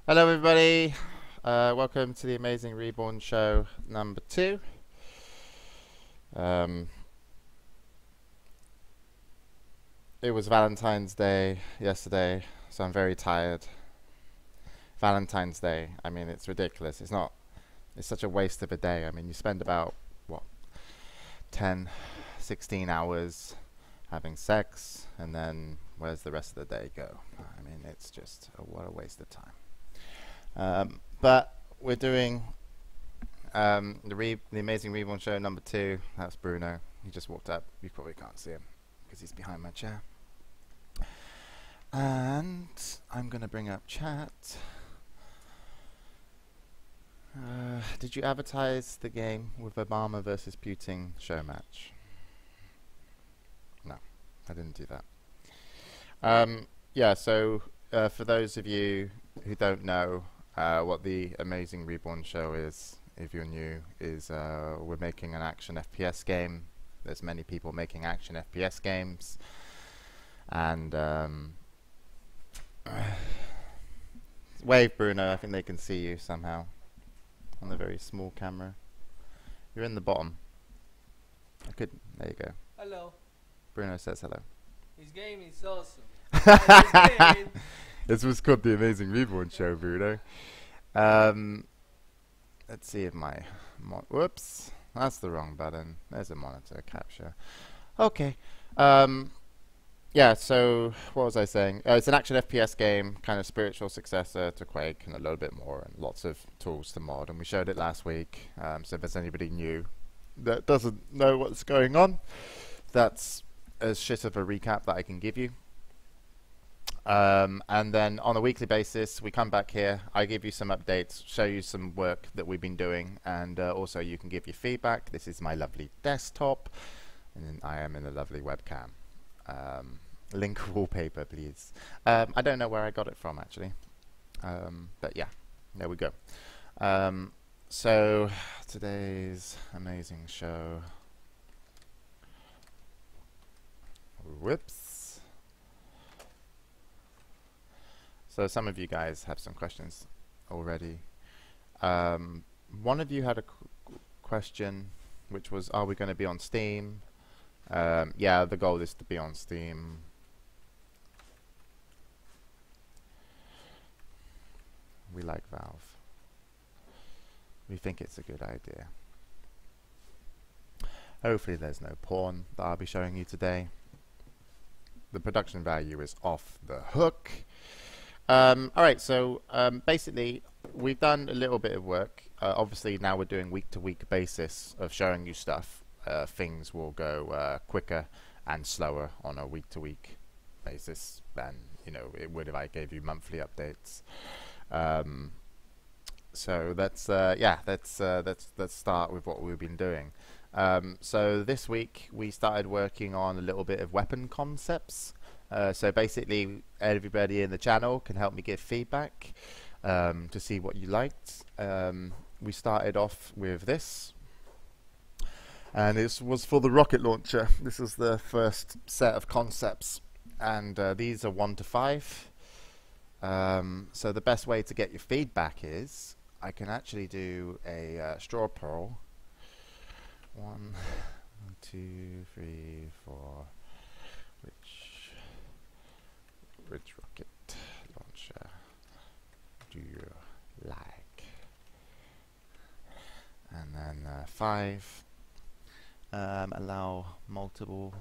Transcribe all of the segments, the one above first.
Hello, everybody. Welcome to the Amazing Reborn Show number 2. It was Valentine's Day yesterday, so I'm very tired. Valentine's Day, I mean, it's ridiculous. It's such a waste of a day. I mean, you spend about, what, 10, 16 hours having sex, and then where's the rest of the day go? I mean, it's just, what a waste of time. But we're doing the Amazing Reborn Show number 2. That's Bruno. He just walked up. You probably can't see him because he's behind my chair. And I'm going to bring up chat. Did you advertise the game with Obama versus Putin show match? No, I didn't do that. Yeah, so for those of you who don't know, what the Amazing Reborn Show is, if you're new, is we're making an action FPS game. There's many people making action FPS games, and wave, Bruno. I think they can see you somehow on the very small camera. You're in the bottom. There you go. Hello. Bruno says hello. This game is awesome. This was called the Amazing Reborn Show, Bruno. Let's see if my whoops, that's the wrong button. There's a monitor capture. Okay. Yeah, so what was I saying? It's an action FPS game, kind of spiritual successor to Quake, and a little bit more, and lots of tools to mod. And we showed it last week. So if there's anybody new that doesn't know what's going on, that's as shit of a recap that I can give you. And then on a weekly basis, we come back here. I give you some updates, show you some work that we've been doing, and also you can give your feedback. This is my lovely desktop, and then I am in a lovely webcam. Link wallpaper, please. I don't know where I got it from, actually. But yeah, there we go. So today's amazing show. Whoops. So some of you guys have some questions already. One of you had a question, which was, are we going to be on Steam? Yeah, the goal is to be on Steam. We like Valve. We think it's a good idea. Hopefully there's no porn that I'll be showing you today. The production value is off the hook. Alright, so basically we've done a little bit of work. Obviously now we're doing week-to-week basis of showing you stuff. Things will go quicker and slower on a week-to-week basis than it would if I gave you monthly updates. So let's start with what we've been doing. So this week we started working on a little bit of weapon concepts. So basically everybody in the channel can help me give feedback to see what you liked. We started off with this, and this was for the rocket launcher. This is the first set of concepts, and these are 1 to 5. So the best way to get your feedback is I can actually do a straw poll. 1, 2, 3, 4. Which rocket launcher do you like? And then 5. Allow multiple.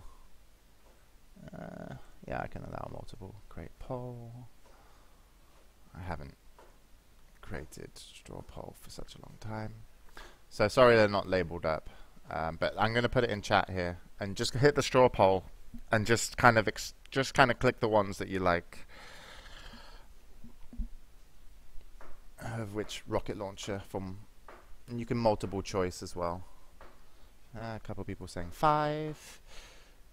Yeah, I can allow multiple. Create poll. I haven't created straw poll for such a long time, so sorry they're not labeled up. But I'm going to put it in chat here, and just hit the straw poll, and just kind of click the ones that you like. Of which rocket launcher from, and you can multiple choice as well. A couple people saying 5,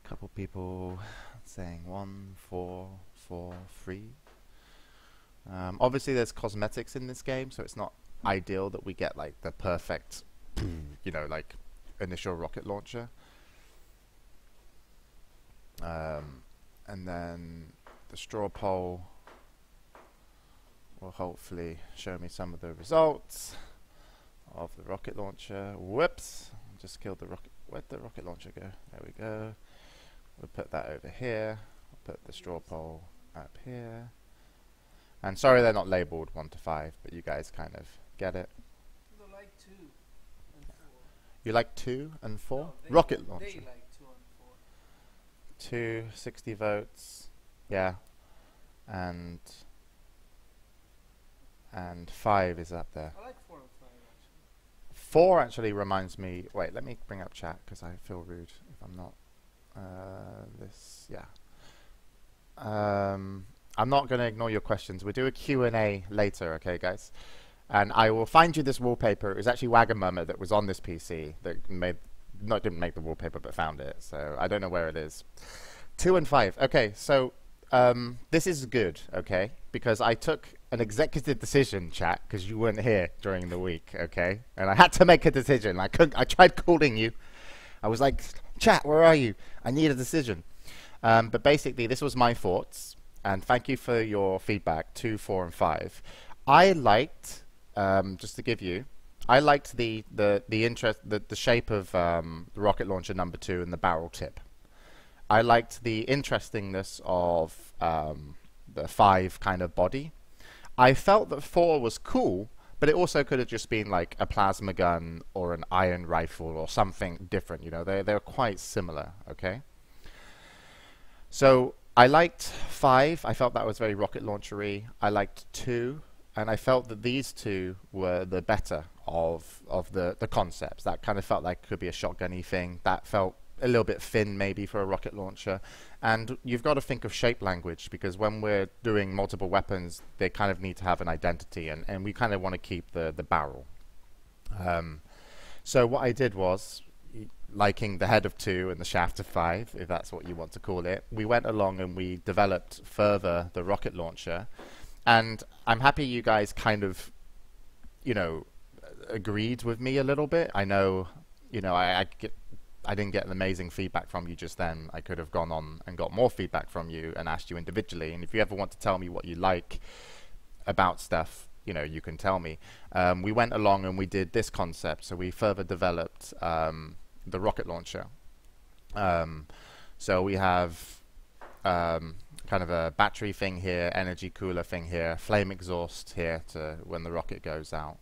a couple people saying 1, 4, 4, 3. Obviously there's cosmetics in this game, so it's not ideal that we get like the perfect like initial rocket launcher. And then the straw poll will hopefully show me some of the results of the rocket launcher. Whoops, just killed the rocket. Where'd the rocket launcher go? There we go. We'll put that over here. We'll put the straw poll up here. And sorry they're not labeled 1 to 5, but you guys kind of get it. You like 2 and 4. You like 2 and 4? No, rocket launcher. They like 2 and 4. 2, 60 votes. Yeah. And 5 is up there. I like 4 and 5 actually. 4 actually reminds me. Wait, let me bring up chat because I feel rude if I'm not. I'm not going to ignore your questions. We'll do a Q&A later, okay, guys? And I will find you this wallpaper. It was actually Wagamama that was on this PC that didn't make the wallpaper, but found it. So I don't know where it is. 2 and 5. Okay, so this is good, okay? Because I took an executive decision, chat, because you weren't here during the week, okay? And I had to make a decision. I tried calling you. I was like, chat, where are you? I need a decision. But basically, this was my thoughts. And thank you for your feedback, 2, 4, and 5. I liked, just to give you, I liked the shape of the rocket launcher number 2 and the barrel tip. I liked the interestingness of the 5 kind of body. I felt that 4 was cool, but it also could have just been like a plasma gun or an iron rifle or something different. You know, they're quite similar. Okay. So I liked 5. I felt that was very rocket launchery. I liked 2, and I felt that these 2 were the better of the concepts. That kind of felt like it could be a shotgun-y thing. That felt a little bit thin maybe for a rocket launcher. And you've got to think of shape language, because when we're doing multiple weapons, they kind of need to have an identity, and we kind of want to keep the barrel. So what I did was, liking the head of 2 and the shaft of 5, if that's what you want to call it, we went along and we developed further the rocket launcher. And I'm happy you guys kind of, you know, agreed with me a little bit. I know, you know, I didn't get an amazing feedback from you just then. I could have gone on and got more feedback from you and asked you individually. And if you ever want to tell me what you like about stuff, you know, you can tell me. We went along and we did this concept. So we further developed the rocket launcher. So we have kind of a battery thing here, energy cooler thing here, flame exhaust here to when the rocket goes out.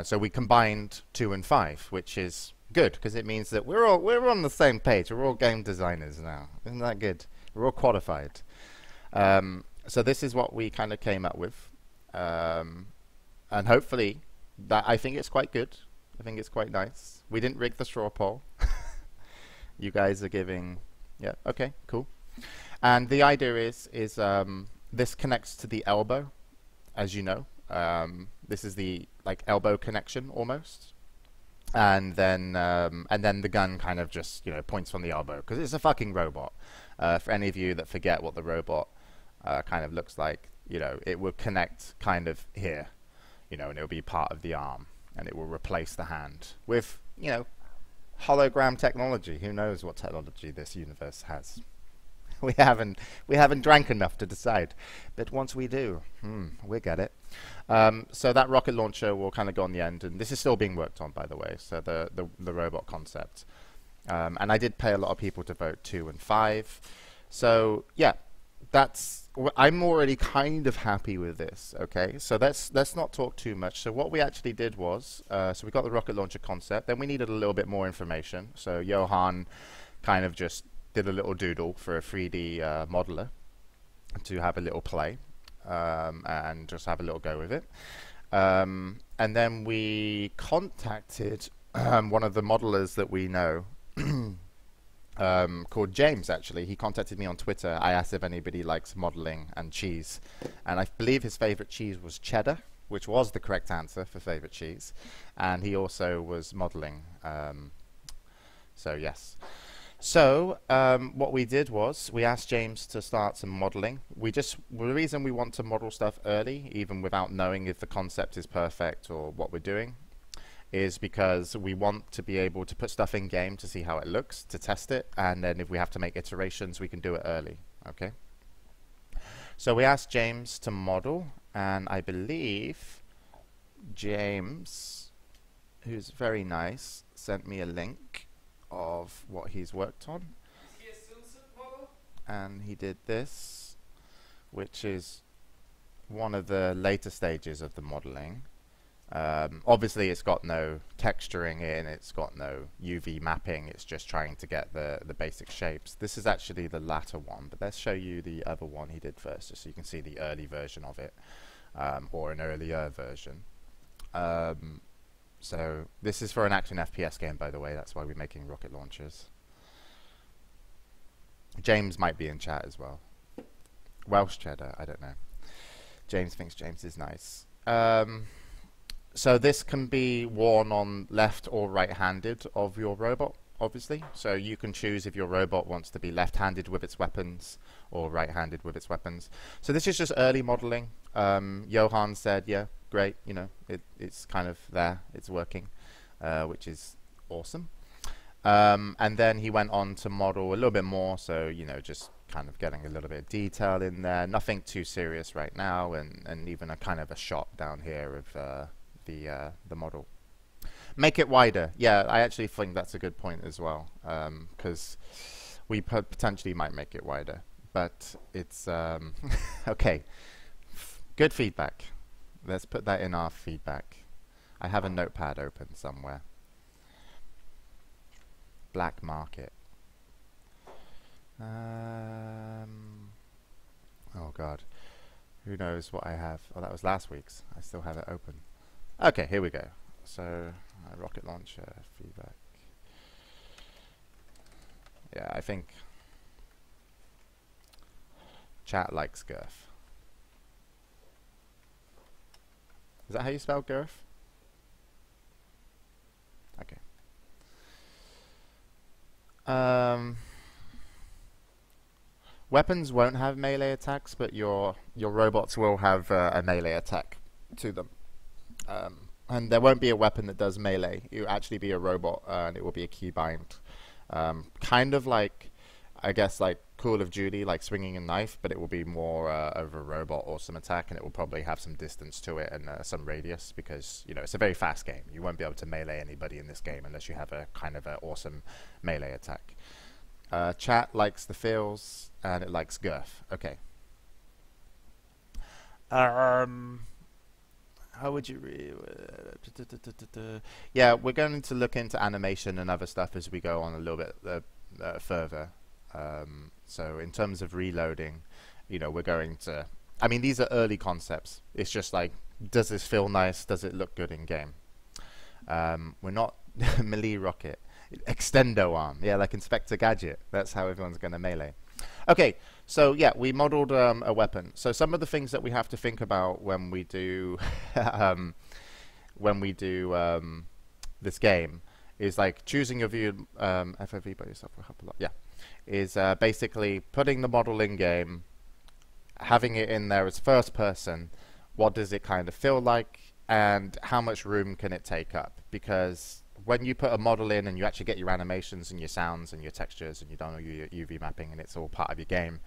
So we combined 2 and 5, which is good because it means that we're on the same page. We're all game designers now. Isn't that good? We're all qualified. So this is what we kind of came up with, and hopefully that I think it's quite good. I think it's quite nice. We didn't rig the straw poll. You guys are giving, yeah, okay, cool. And the idea is this connects to the elbow, as you know. This is the like elbow connection almost, and then the gun kind of just, you know, points from the elbow because it's a fucking robot. For any of you that forget what the robot kind of looks like, you know, it will connect kind of here, you know, and it will be part of the arm, and it will replace the hand with, you know, hologram technology. Who knows what technology this universe has? We haven't drank enough to decide, but once we do, we get it. So that rocket launcher will kind of go on the end, and this is still being worked on, by the way. So the robot concept, and I did pay a lot of people to vote 2 and 5. So yeah, I'm already kind of happy with this. Okay, so let's not talk too much. So what we actually did was, so we got the rocket launcher concept. Then we needed a little bit more information. So Johan kind of just did a little doodle for a 3D modeler to have a little play and just have a little go with it. And then we contacted one of the modelers that we know called James, actually. He contacted me on Twitter. I asked if anybody likes modeling and cheese. And I believe his favorite cheese was cheddar, which was the correct answer for favorite cheese. And he also was modeling. So yes. So what we did was we asked James to start some modeling. The reason we want to model stuff early, even without knowing if the concept is perfect or what we're doing, is because we want to be able to put stuff in game to see how it looks, to test it, and then if we have to make iterations, we can do it early. Okay. So we asked James to model, And I believe James, who's very nice, sent me a link of what he's worked on. Is he a swimsuit model? And he did this, which is one of the later stages of the modeling. Obviously it's got no texturing in, it's got no UV mapping, it's just trying to get the basic shapes. This is actually the latter one, but let's show you the other one he did first, just so you can see the early version of it, or an earlier version. So this is for an action FPS game, by the way, that's why we're making rocket launchers. James might be in chat as well. Welsh cheddar, I don't know. James thinks James is nice. So this can be worn on left or right-handed of your robot, obviously. So you can choose if your robot wants to be left-handed with its weapons or right-handed with its weapons. So this is just early modeling. Johan said, yeah, great, you know, it's kind of there, it's working, which is awesome. And then he went on to model a little bit more, so, you know, just kind of getting a little bit of detail in there. Nothing too serious right now, and even a kind of a shot down here of the model. Make it wider. Yeah, I actually think that's a good point as well, because we potentially might make it wider, but it's okay. Good feedback. Let's put that in our feedback. I have a notepad open somewhere. Black market. Oh god, who knows what I have? Oh, that was last week's. I still have it open. Okay, here we go. So, rocket launcher feedback. Yeah, I think chat likes girth. Is that how you spell girth? Okay. Weapons won't have melee attacks, but your robots will have a melee attack to them. And there won't be a weapon that does melee. It will actually be a robot, and it will be a keybind. Kind of like, I guess, like Call of Duty, like swinging a knife, but it will be more of a robot awesome attack, and it will probably have some distance to it and some radius, because, you know, it's a very fast game. You won't be able to melee anybody in this game unless you have a kind of an awesome melee attack. Chat likes the feels, and it likes girth. Okay. How would you yeah, we're going to look into animation and other stuff as we go on a little bit further. So in terms of reloading, you know, we're going to, I mean, these are early concepts. It's just like, does this feel nice? Does it look good in game? We're not melee rocket. Extendo arm. Yeah, like Inspector Gadget. That's how everyone's going to melee. Okay, so yeah, we modeled a weapon. So some of the things that we have to think about when we do this game is like choosing your view FOV by yourself will help a lot. Yeah, is basically putting the model in game, having it in there as first person. What does it kind of feel like, and how much room can it take up? Because when you put a model in and you actually get your animations and your sounds and your textures and you don't know your UV mapping and it's all part of your game,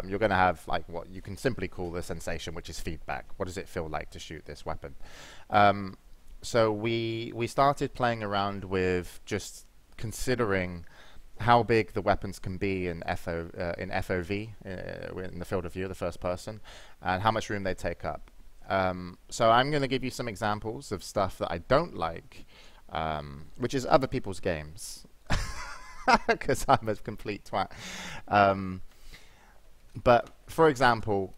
you're going to have like what you can simply call the sensation, which is feedback. What does it feel like to shoot this weapon? So we started playing around with just considering how big the weapons can be in FOV, in the field of view, the first person, and how much room they take up. So I'm going to give you some examples of stuff that I don't like, which is other people's games, because I'm a complete twat. But for example,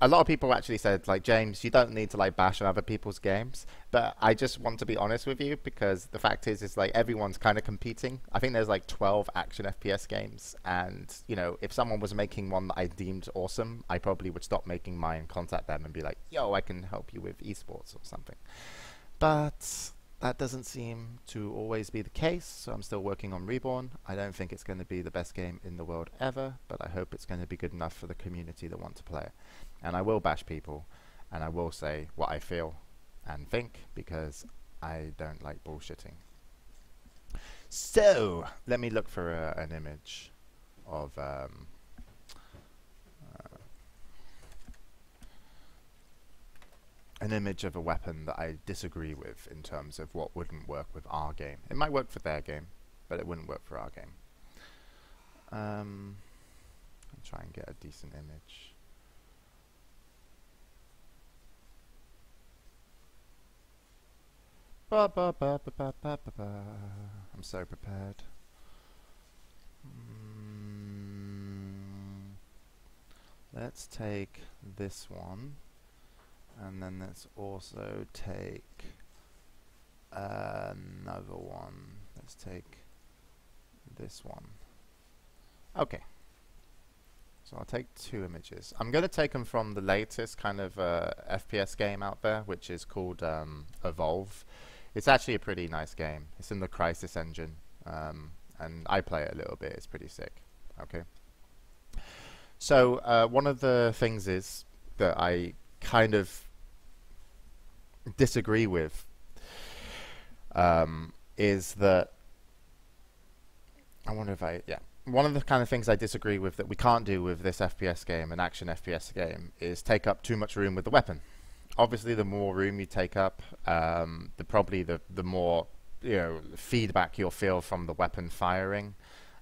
a lot of people actually said, like, James, you don't need to like bash on other people's games. But I just want to be honest with you, because the fact is like everyone's kind of competing. I think there's like 12 action FPS games, and you know, if someone was making one that I deemed awesome, I probably would stop making mine, contact them, and be like, yo, I can help you with esports or something. But that doesn't seem to always be the case, so I'm still working on Reborn. I don't think it's going to be the best game in the world ever, but I hope it's going to be good enough for the community that want to play it. And I will bash people, and I will say what I feel and think, because I don't like bullshitting. So, let me look for an image of an image of a weapon that I disagree with in terms of what wouldn't work with our game. It might work for their game, but it wouldn't work for our game. I'll try and get a decent image. Ba, ba, ba, ba, ba, ba, ba, ba. I'm so prepared. Let's take this one, and then let's also take another one. Let's take this one. Okay. So I'll take 2 images. I'm going to take them from the latest kind of FPS game out there, which is called Evolve. It's actually a pretty nice game. It's in the Crysis engine, and I play it a little bit. It's pretty sick. Okay. So one of the things is that I kind of disagree with is that one of the kind of things I disagree with that we can't do with this FPS game, an action FPS game, is take up too much room with the weapon. Obviously, the more room you take up, the more feedback you'll feel from the weapon firing.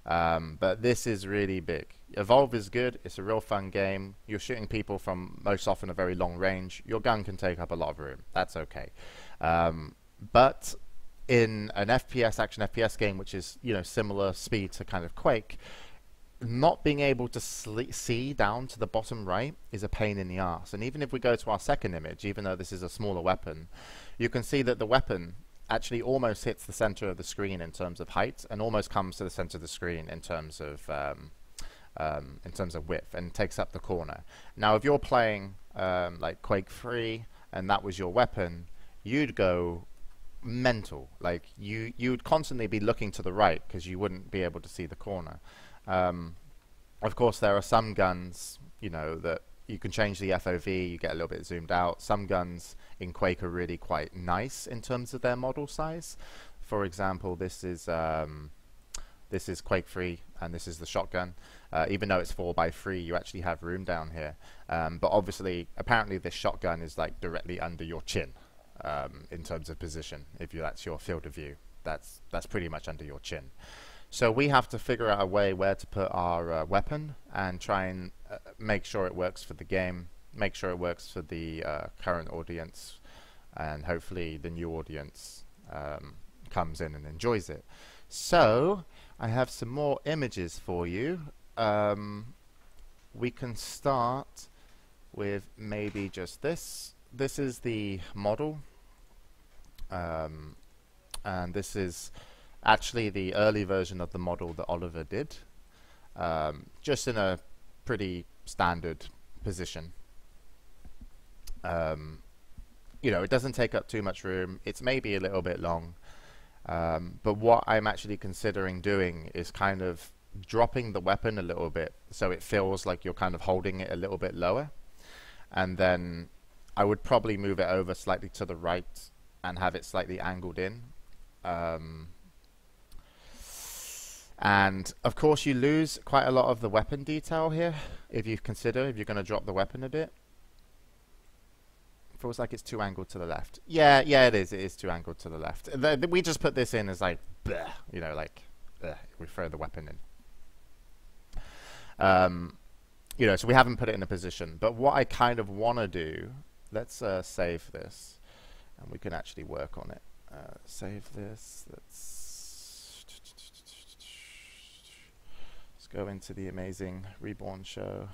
But this is really big. Evolve is good. It's a real fun game. You're shooting people from most often a very long range. Your gun can take up a lot of room. That's okay. But in an action FPS game, which is similar speed to kind of Quake, not being able to see down to the bottom right is a pain in the arse. And even if we go to our second image, even though this is a smaller weapon, you can see that the weapon actually almost hits the center of the screen in terms of height, and almost comes to the center of the screen in terms of width, and takes up the corner. Now, if you're playing like Quake 3 and that was your weapon, you'd go mental. Like you would constantly be looking to the right because you wouldn't be able to see the corner. Of course, there are some guns, that you can change the FOV, you get a little bit zoomed out. Some guns in Quake are really quite nice in terms of their model size. For example, this is Quake 3, and this is the shotgun. Even though it's 4x3, you actually have room down here. But obviously, apparently this shotgun is like directly under your chin in terms of position. If that's your field of view, that's pretty much under your chin. So we have to figure out a way where to put our weapon and try and make sure it works for the game, make sure it works for the current audience, and hopefully the new audience comes in and enjoys it. So I have some more images for you. We can start with maybe just this. This is the model, and this is actually the early version of the model that Oliver did, just in a pretty standard position. It doesn't take up too much room. It's maybe a little bit long, but what I'm actually considering doing is kind of dropping the weapon a little bit so it feels like you're kind of holding it a little bit lower, and then I would probably move it over slightly to the right and have it slightly angled in. And of course you lose quite a lot of the weapon detail here if you're going to drop the weapon a bit. Feels like it's too angled to the left. Yeah, it is too angled to the left. We just put this in as like, bleh, we throw the weapon in. So we haven't put it in a position. But what I kind of want to do, let's save this, and we can actually work on it. Save this. Let's go into the Amazing Reborn Show.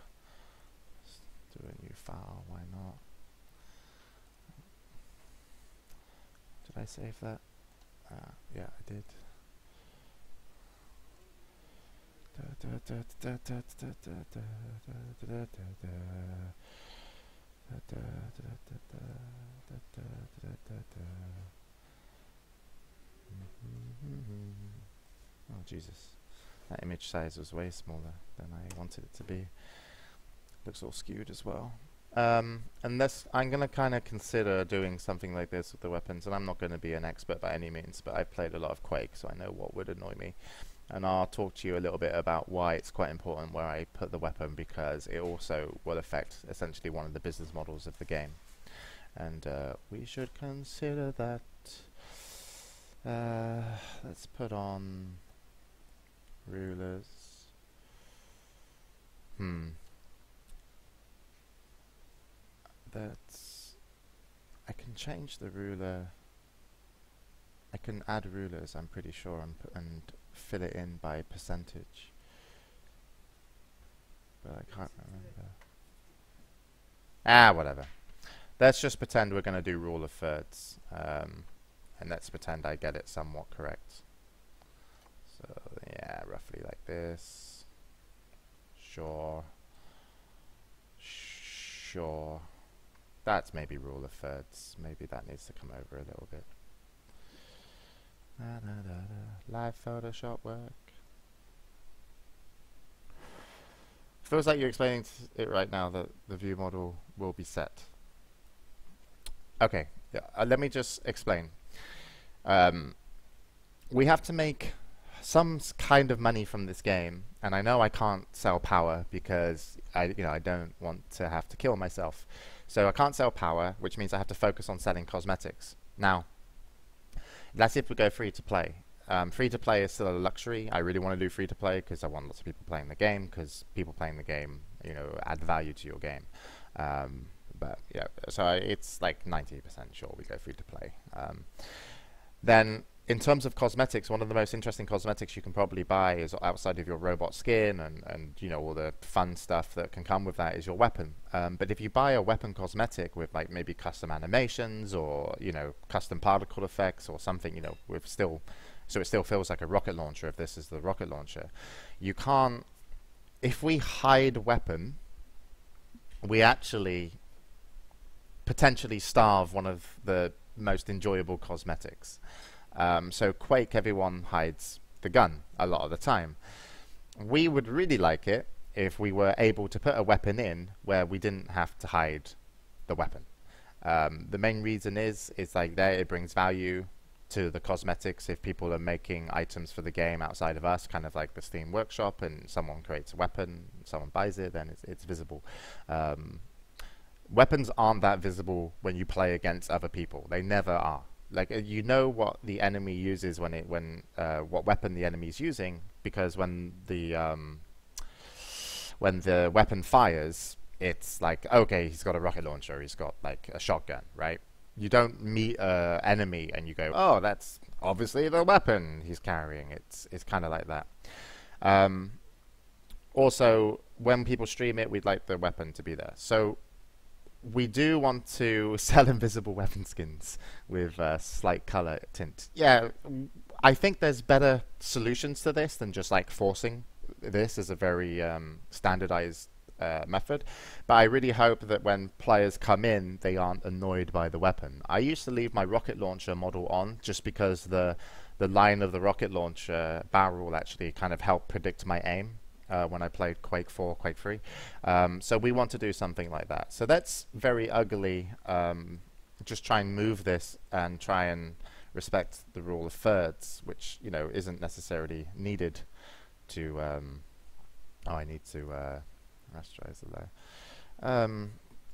Let's do a new file. Why not? Did I save that? Yeah, I did. Oh, Jesus. That image size was way smaller than I wanted it to be. Looks all skewed as well. And this, I'm going to kind of consider doing something like this with the weapons, and I'm not going to be an expert by any means, but I've played a lot of Quake, so I know what would annoy me. And I'll talk to you a little bit about why it's quite important where I put the weapon, because it also will affect essentially one of the business models of the game. and we should consider that. Let's put on rulers. That's... I can change the ruler. I can add rulers, I'm pretty sure, and fill it in by percentage. But I can't remember. Whatever. Let's just pretend we're going to do rule of thirds. And let's pretend I get it somewhat correct. So, yeah, roughly like this. Sure. Sure. That's maybe rule of thirds. Maybe that needs to come over a little bit. Live Photoshop work. Feels like you're explaining it right now that the view model will be set. Okay, let me just explain. We have to make some kind of money from this game, and I know I can't sell power because I don't want to have to kill myself. So I can't sell power, which means I have to focus on selling cosmetics. Now, that's if we go free to play. Free to play is still a luxury. I really want to do free to play because I want lots of people playing the game, because people playing the game, add value to your game. But yeah, so it's like 90% sure we go free to play. Then in terms of cosmetics, one of the most interesting cosmetics you can probably buy is outside of your robot skin and all the fun stuff that can come with that is your weapon. But if you buy a weapon cosmetic with like maybe custom animations or custom particle effects or something, with still, so it still feels like a rocket launcher if this is the rocket launcher, you can't. If we hide weapon, we actually potentially starve one of the most enjoyable cosmetics. So Quake, everyone hides the gun a lot of the time. We would really like it if we were able to put a weapon in where we didn't have to hide the weapon. The main reason is like there it brings value to the cosmetics. If people are making items for the game outside of us, kind of like the Steam Workshop, and someone creates a weapon, someone buys it, then it's visible. Weapons aren't that visible when you play against other people. They never are. Like what the enemy uses when what weapon the enemy is using, because when the weapon fires, it's like, okay, he's got a rocket launcher, he's got like a shotgun, right? You don't meet an enemy and you go, oh, that's obviously the weapon he's carrying. It's kind of like that. Also, when people stream it, we'd like the weapon to be there. So we do want to sell invisible weapon skins with slight color tint. Yeah, I think there's better solutions to this than just like forcing this as a very standardized method. But I really hope that when players come in, they aren't annoyed by the weapon. I used to leave my rocket launcher model on just because the line of the rocket launcher barrel actually kind of helped predict my aim. When I played Quake 4, Quake 3. So we want to do something like that. So that's very ugly. Just try and move this and try and respect the rule of thirds, which, isn't necessarily needed to... I need to rasterize the layer.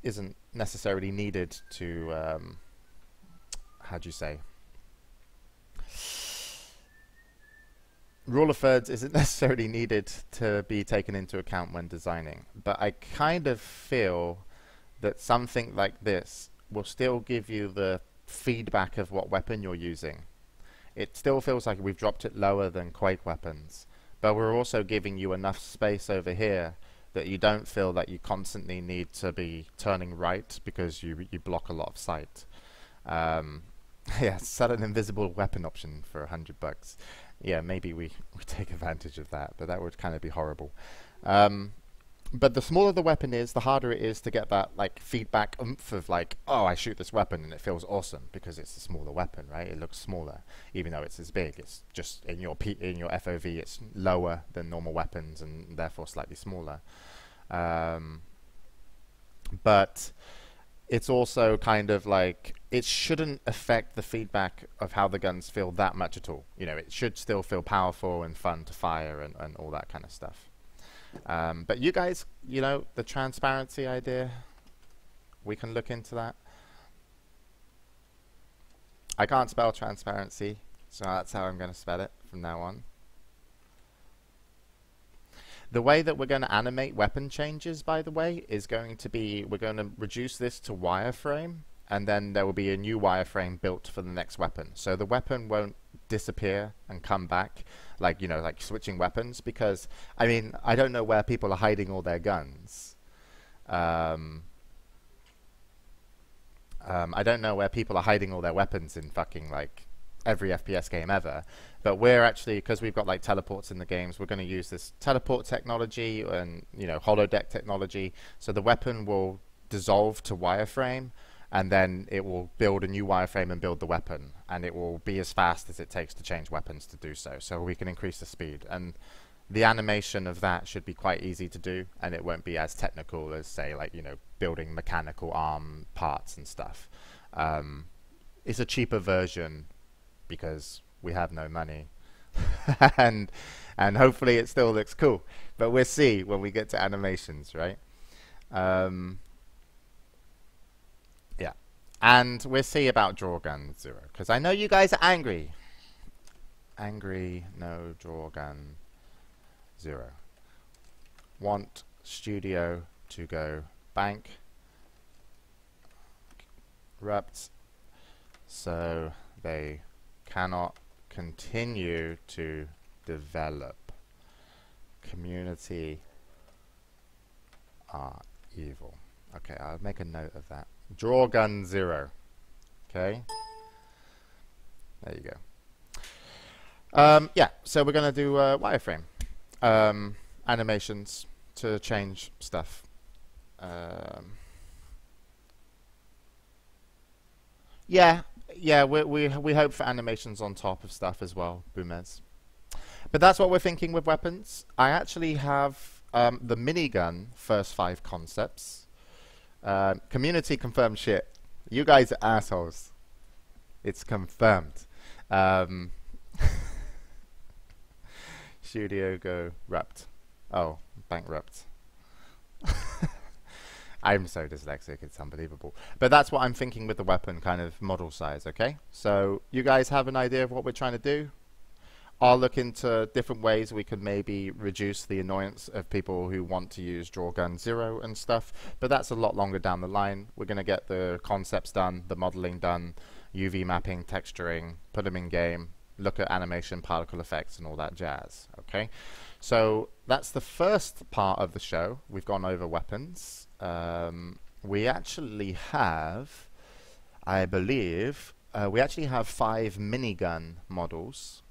Isn't necessarily needed to... how do you say? Rule of thirds isn't necessarily needed to be taken into account when designing, but I kind of feel that something like this will still give you the feedback of what weapon you're using. It still feels like we've dropped it lower than Quake weapons, but we're also giving you enough space over here that you don't feel that you constantly need to be turning right because you block a lot of sight. Yeah, sell an invisible weapon option for $100. Yeah, maybe we take advantage of that, but that would kind of be horrible. But the smaller the weapon is, the harder it is to get that like feedback oomph of like, oh, I shoot this weapon and it feels awesome because it's a smaller weapon, right? It looks smaller, even though it's as big. It's just in your FOV, it's lower than normal weapons and therefore slightly smaller. But it's also kind of like, it shouldn't affect the feedback of how the guns feel that much at all. It should still feel powerful and fun to fire and all that kind of stuff. But you guys, the transparency idea, we can look into that. I can't spell transparency, so that's how I'm going to spell it from now on. The way that we're going to animate weapon changes, by the way, is going to be, we're going to reduce this to wireframe, and then there will be a new wireframe built for the next weapon. So the weapon won't disappear and come back, like, you know, like switching weapons, because, I mean, I don't know where people are hiding all their guns. I don't know where people are hiding all their weapons in fucking, like, every FPS game ever. But we're actually, because we've got like teleports in the games, we're going to use this teleport technology and, you know, holodeck technology. So the weapon will dissolve to wireframe, and then it will build a new wireframe and build the weapon, and it will be as fast as it takes to change weapons to do so. So we can increase the speed, and the animation of that should be quite easy to do, and it won't be as technical as, say, like, you know, building mechanical arm parts and stuff. It's a cheaper version because we have no money. and hopefully it still looks cool, but we'll see when we get to animations, right? Yeah, and we'll see about Draw Gun 0, because I know you guys are angry. No Draw Gun 0. Want studio to go bankrupt, so they cannot continue to develop. Community are evil. Okay, I'll make a note of that. Draw Gun 0. Okay, there you go. Yeah, so we're gonna do wireframe animations to change stuff. Yeah, we hope for animations on top of stuff as well, Boomez. But that's what we're thinking with weapons. I actually have the minigun first 5 concepts. Community confirmed shit. You guys are assholes. It's confirmed. Studio go rupt. Oh, bankrupt. I'm so dyslexic, it's unbelievable. But that's what I'm thinking with the weapon kind of model size, okay? So you guys have an idea of what we're trying to do? I'll look into different ways we could maybe reduce the annoyance of people who want to use Draw Gun 0 and stuff, but that's a lot longer down the line. We're going to get the concepts done, the modeling done, UV mapping, texturing, put them in game, look at animation, particle effects, and all that jazz, okay? So that's the first part of the show. We've gone over weapons. We actually have, I believe, we actually have 5 minigun models.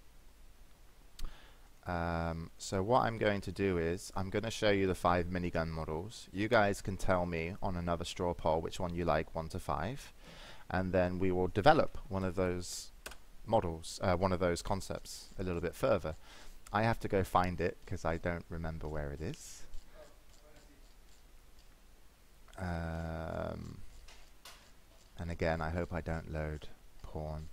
So what I'm going to do is I'm going to show you the 5 minigun models. You guys can tell me on another straw poll which one you like, 1 to 5, and then we will develop one of those models, one of those concepts a little bit further. I have to go find it because I don't remember where it is. And again, I hope I don't load porn,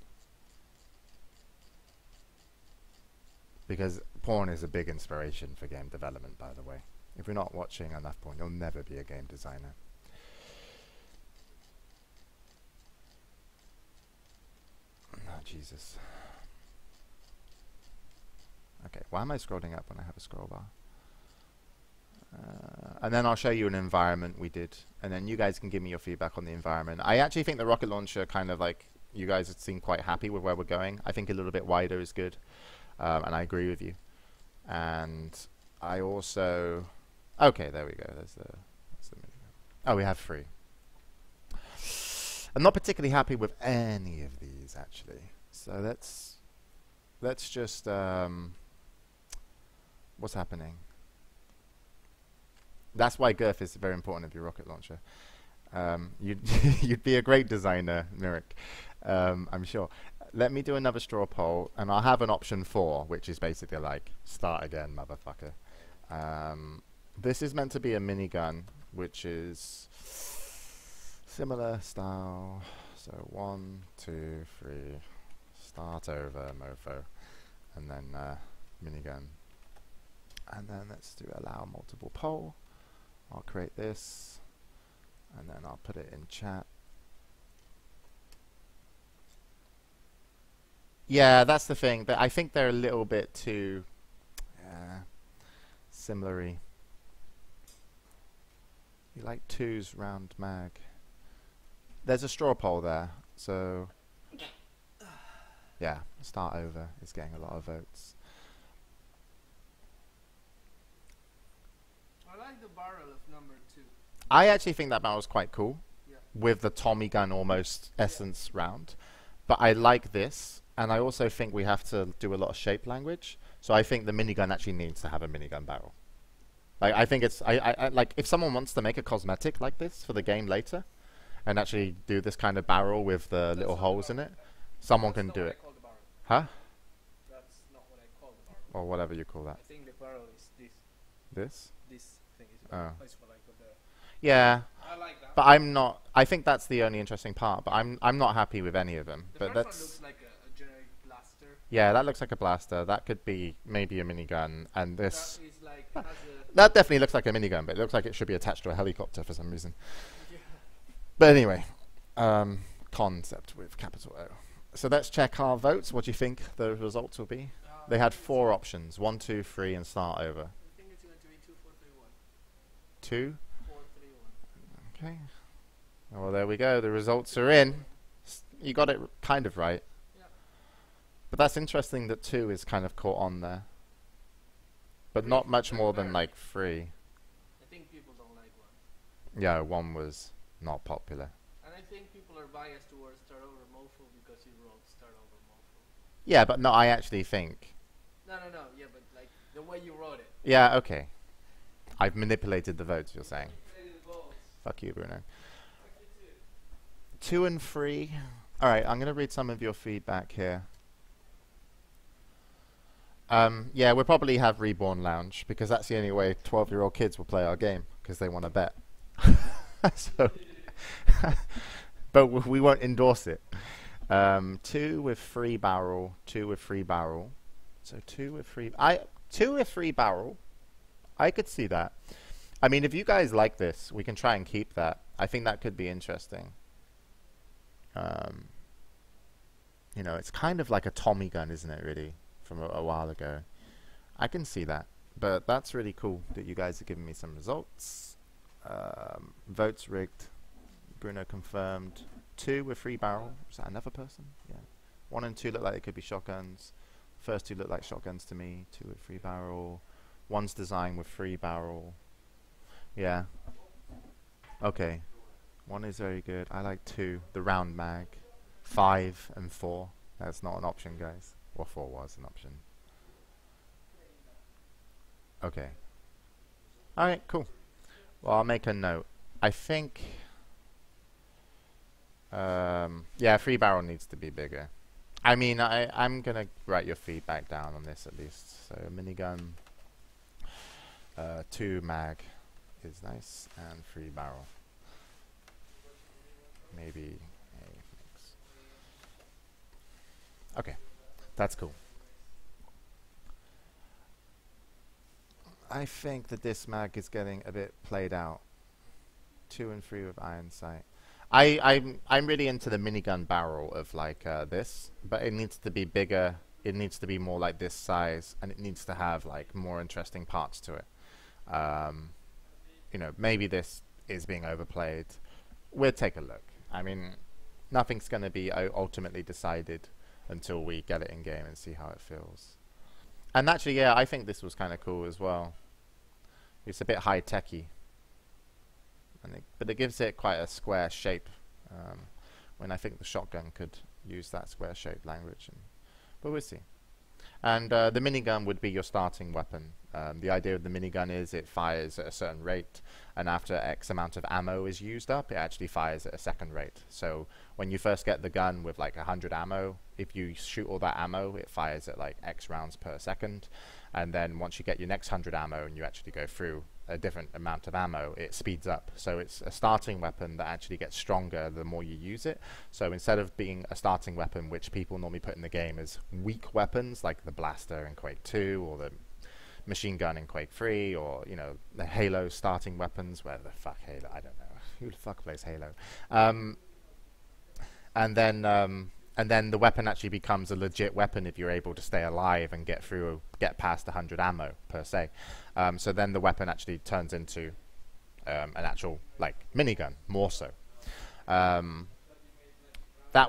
because porn is a big inspiration for game development, by the way. If you're not watching enough porn, you'll never be a game designer. Oh, Jesus. Okay, why am I scrolling up when I have a scroll bar? And then I'll show you an environment we did, and then you guys can give me your feedback on the environment. I actually think the rocket launcher kind of like, you guys seem quite happy with where we're going. I think a little bit wider is good, and I agree with you. And I also, okay, there we go. That's the oh, we have 3. I'm not particularly happy with any of these actually. So let's just what's happening? That's why girth is very important of your rocket launcher. You'd be a great designer, Mirik. I'm sure. Let me do another straw poll, and I'll have an option 4, which is basically like, start again, motherfucker. This is meant to be a minigun, which is similar style. So 1, 2, 3, start over, mofo, and then minigun. And then let's do allow multiple poll. I'll create this, and then I'll put it in chat. Yeah, that's the thing. I think they're a little bit too similar-y. You like twos round mag. There's a straw poll there, so yeah, start over is getting a lot of votes. I like the barrel of number 2. I actually think that barrel's quite cool Yeah. with the Tommy gun almost essence round, but I like this, and I also think we have to do a lot of shape language. So I think the minigun actually needs to have a minigun barrel. Like I think it's I like if someone wants to make a cosmetic like this for the game later, and actually do this kind of barrel with the That's little not holes the in barrel. it, someone That's can not do what it. I call the barrel. Huh? That's not what I call the barrel. Or whatever you call that. I think the barrel is this. This? This thing is Oh. that's what I put there. Yeah, I like that. but I'm not. I think that's the only interesting part. But I'm not happy with any of them. The But first one that's looks like a generic blaster. yeah, that looks like a blaster. That could be maybe a minigun, and this That is like has a that definitely looks like a minigun, but it looks like it should be attached to a helicopter for some reason. yeah. But anyway, concept with capital O. So let's check our votes. What do you think the results will be? They had 4 options: 1, 2, 3, and start over. I think it's going to be 2, 4, 3, 1. 2. 4, 3, 1. Okay. Well, there we go. The results are in. You got it kind of right. Yeah. But that's interesting that 2 is kind of caught on there. But not much more than like 3. I think people don't like 1. Yeah, 1 was not popular. And I think people are biased towards Start Over Mofo because he wrote Start Over Mofo. Yeah, but no, I actually think. No, yeah, but like the way you wrote it. Yeah, okay. I've manipulated the votes, you're saying. Fuck you, Bruno. 2 and 3. Alright, I'm going to read some of your feedback here. Yeah, we'll probably have Reborn Lounge, because that's the only way 12-year-old kids will play our game, because they want to bet. So, but we won't endorse it. 2 with 3 barrel, 2 with 3 barrel. So 2 with 3... 2 with 3 barrel. I could see that. I mean, if you guys like this, we can try and keep that. I think that could be interesting. You know, it's kind of like a Tommy gun, isn't it, really? From a while ago. I can see that. But that's really cool that you guys are giving me some results. Votes rigged. Bruno confirmed. 2 with 3 barrel. Is that another person? Yeah. 1 and 2 look like they could be shotguns. First 2 look like shotguns to me. 2 with 3 barrel. 1's designed with 3 barrel. Yeah. Okay. 1 is very good. I like 2. The round mag. 5 and 4. That's not an option, guys. Well, 4 was an option. Okay. Alright, cool. Well, I'll make a note. I think... yeah, 3 barrel needs to be bigger. I mean, I'm going to write your feedback down on this at least. So, minigun... 2 mag is nice, and 3 barrel. Maybe a mix. Okay, that's cool. I think that this mag is getting a bit played out. 2 and 3 with iron sight. I'm really into the minigun barrel of like this, but it needs to be bigger. It needs to be more like this size, and it needs to have like more interesting parts to it. You know, maybe this is being overplayed. We'll take a look. I mean, nothing's going to be ultimately decided until we get it in game and see how it feels. And actually, yeah, I think this was kind of cool as well. It's a bit high-techy, but it gives it quite a square shape. When I think the shotgun could use that square shape language, but we'll see. And the minigun would be your starting weapon. The idea of the minigun is it fires at a certain rate, and after X amount of ammo is used up, it actually fires at a second rate. So when you first get the gun with like 100 ammo, if you shoot all that ammo, it fires at like X rounds per second. And then once you get your next 100 ammo and you actually go through a different amount of ammo, it speeds up. So it's a starting weapon that actually gets stronger the more you use it. So instead of being a starting weapon, which people normally put in the game as weak weapons, like the blaster in Quake 2 or the machine gun in Quake 3, or you know, the Halo starting weapons, where the fuck Halo, I don't know. Who the fuck plays Halo? And then and then the weapon actually becomes a legit weapon if you're able to stay alive and get past 100 ammo per se. So then the weapon actually turns into an actual like minigun, more so. That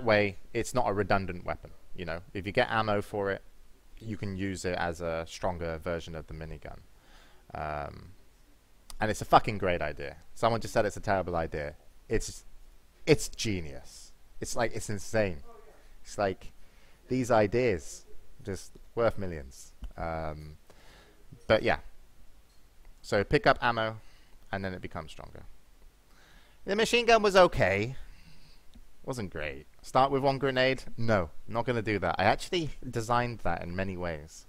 way, it's not a redundant weapon. You know, if you get ammo for it, you can use it as a stronger version of the minigun. And it's a fucking great idea. Someone just said it's a terrible idea. It's genius. It's insane. It's like these ideas just worth millions. But yeah. So pick up ammo, and then it becomes stronger. The machine gun was okay. Wasn't great. Start with one grenade? No, not going to do that. I actually designed that in many ways.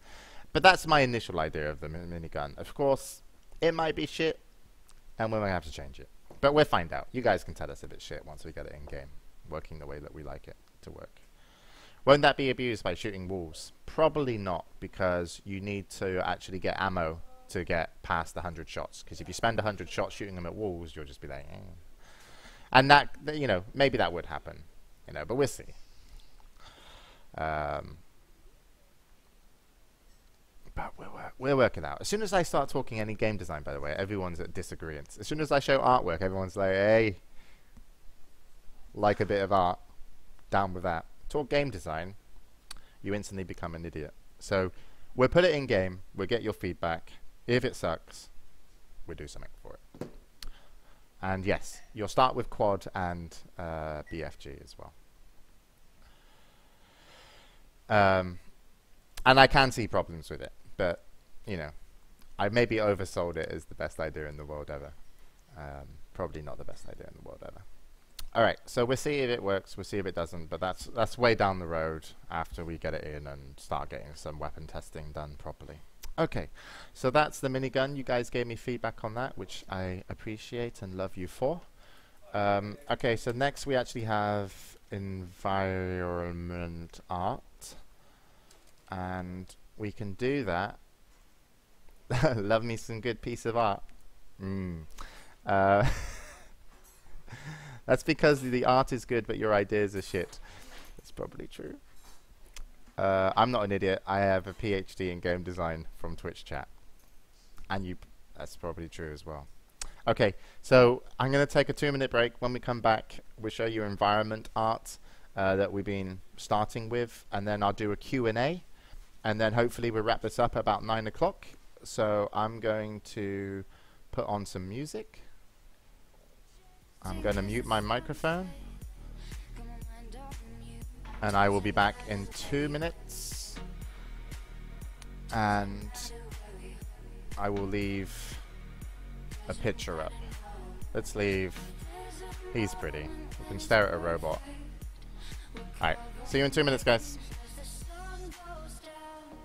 But that's my initial idea of the minigun. Of course, it might be shit, and we might have to change it. But we'll find out. You guys can tell us if it's shit once we get it in-game, working the way that we like it to work. Won't that be abused by shooting walls? Probably not, because you need to actually get ammo to get past 100 shots. Because if you spend 100 shots shooting them at walls, you'll just be like, eh. And that, you know, maybe that would happen, you know, but we'll see. But we'll work it out. As soon as I start talking any game design, by the way, everyone's at disagreement. As soon as I show artwork, everyone's like, hey, like a bit of art, down with that. Talk game design, you instantly become an idiot. So we'll put it in game, we'll get your feedback. If it sucks, we'll do something for it. And yes, you'll start with quad and BFG as well. And I can see problems with it, but you know, I maybe oversold it as the best idea in the world ever. Probably not the best idea in the world ever. All right, so we'll see if it works. We'll see if it doesn't, but that's way down the road after we get it in and start getting some weapon testing done properly. Okay, so that's the minigun. You guys gave me feedback on that, which I appreciate and love you for. Okay, so next we actually have environment art, and we can do that. Love me some good piece of art. That's because the art is good, but your ideas are shit. That's probably true. I'm not an idiot. I have a PhD in game design from Twitch chat. And that's probably true as well. Okay, so I'm going to take a 2-minute break. When we come back, we'll show you environment art that we've been starting with. And then I'll do a Q&A. And then hopefully we'll wrap this up about 9 o'clock. So I'm going to put on some music. I'm going to mute my microphone. And I will be back in 2 minutes. And I will leave a picture up. Let's leave. He's pretty. You can stare at a robot. Alright, see you in 2 minutes, guys.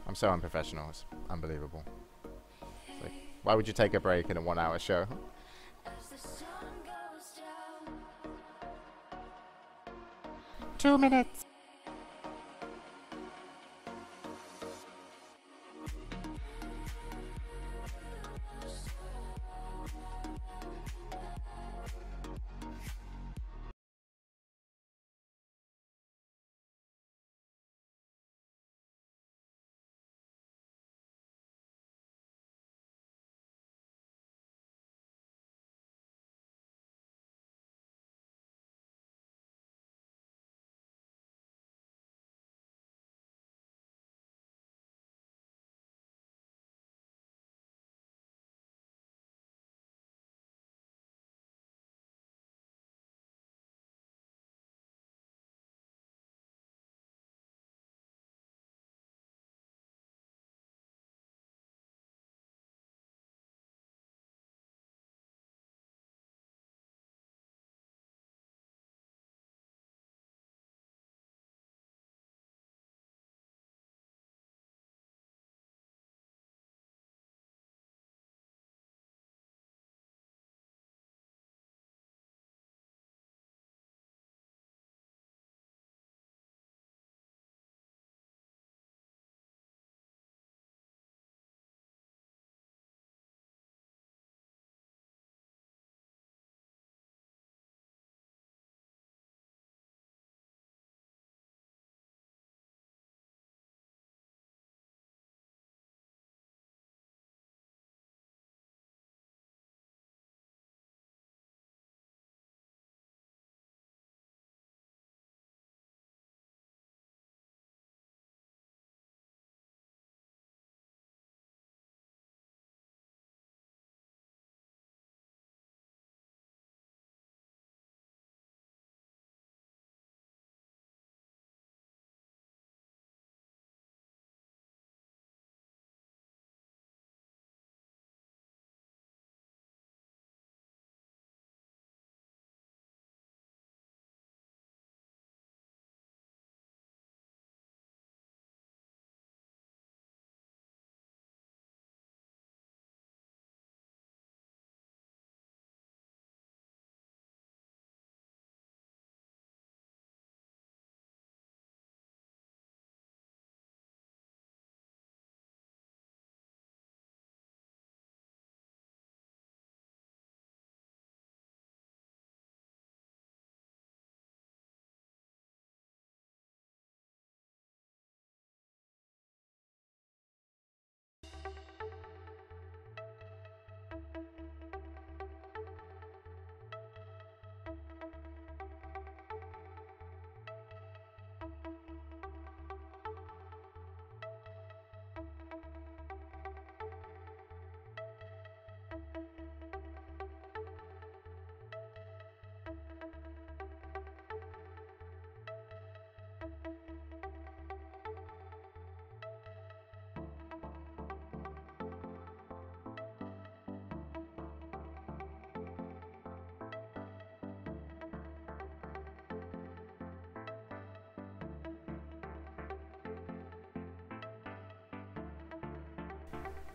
I'm so unprofessional. It's unbelievable. It's like, why would you take a break in a 1-hour show? 2 minutes.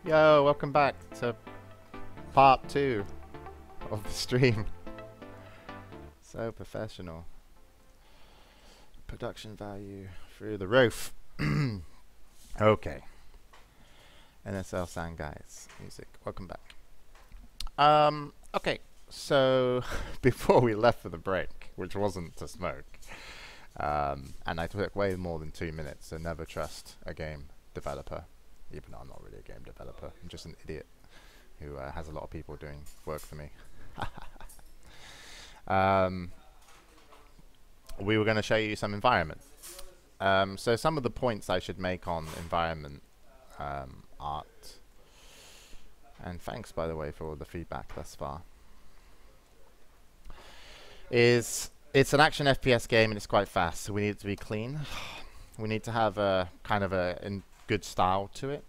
Yo, welcome back to part 2 of the stream. So professional. Production value through the roof. Okay. NSL sound guys. Music. Welcome back. Okay. So before we left for the break, which wasn't to smoke, and I took way more than 2 minutes, so never trust a game developer, even though I'm not really a game developer. I'm just an idiot who has a lot of people doing work for me. We were going to show you some environment. So some of the points I should make on environment art, and thanks by the way for all the feedback thus far, is it's an action FPS game and it's quite fast, so we need it to be clean. We need to have a kind of a good style to it.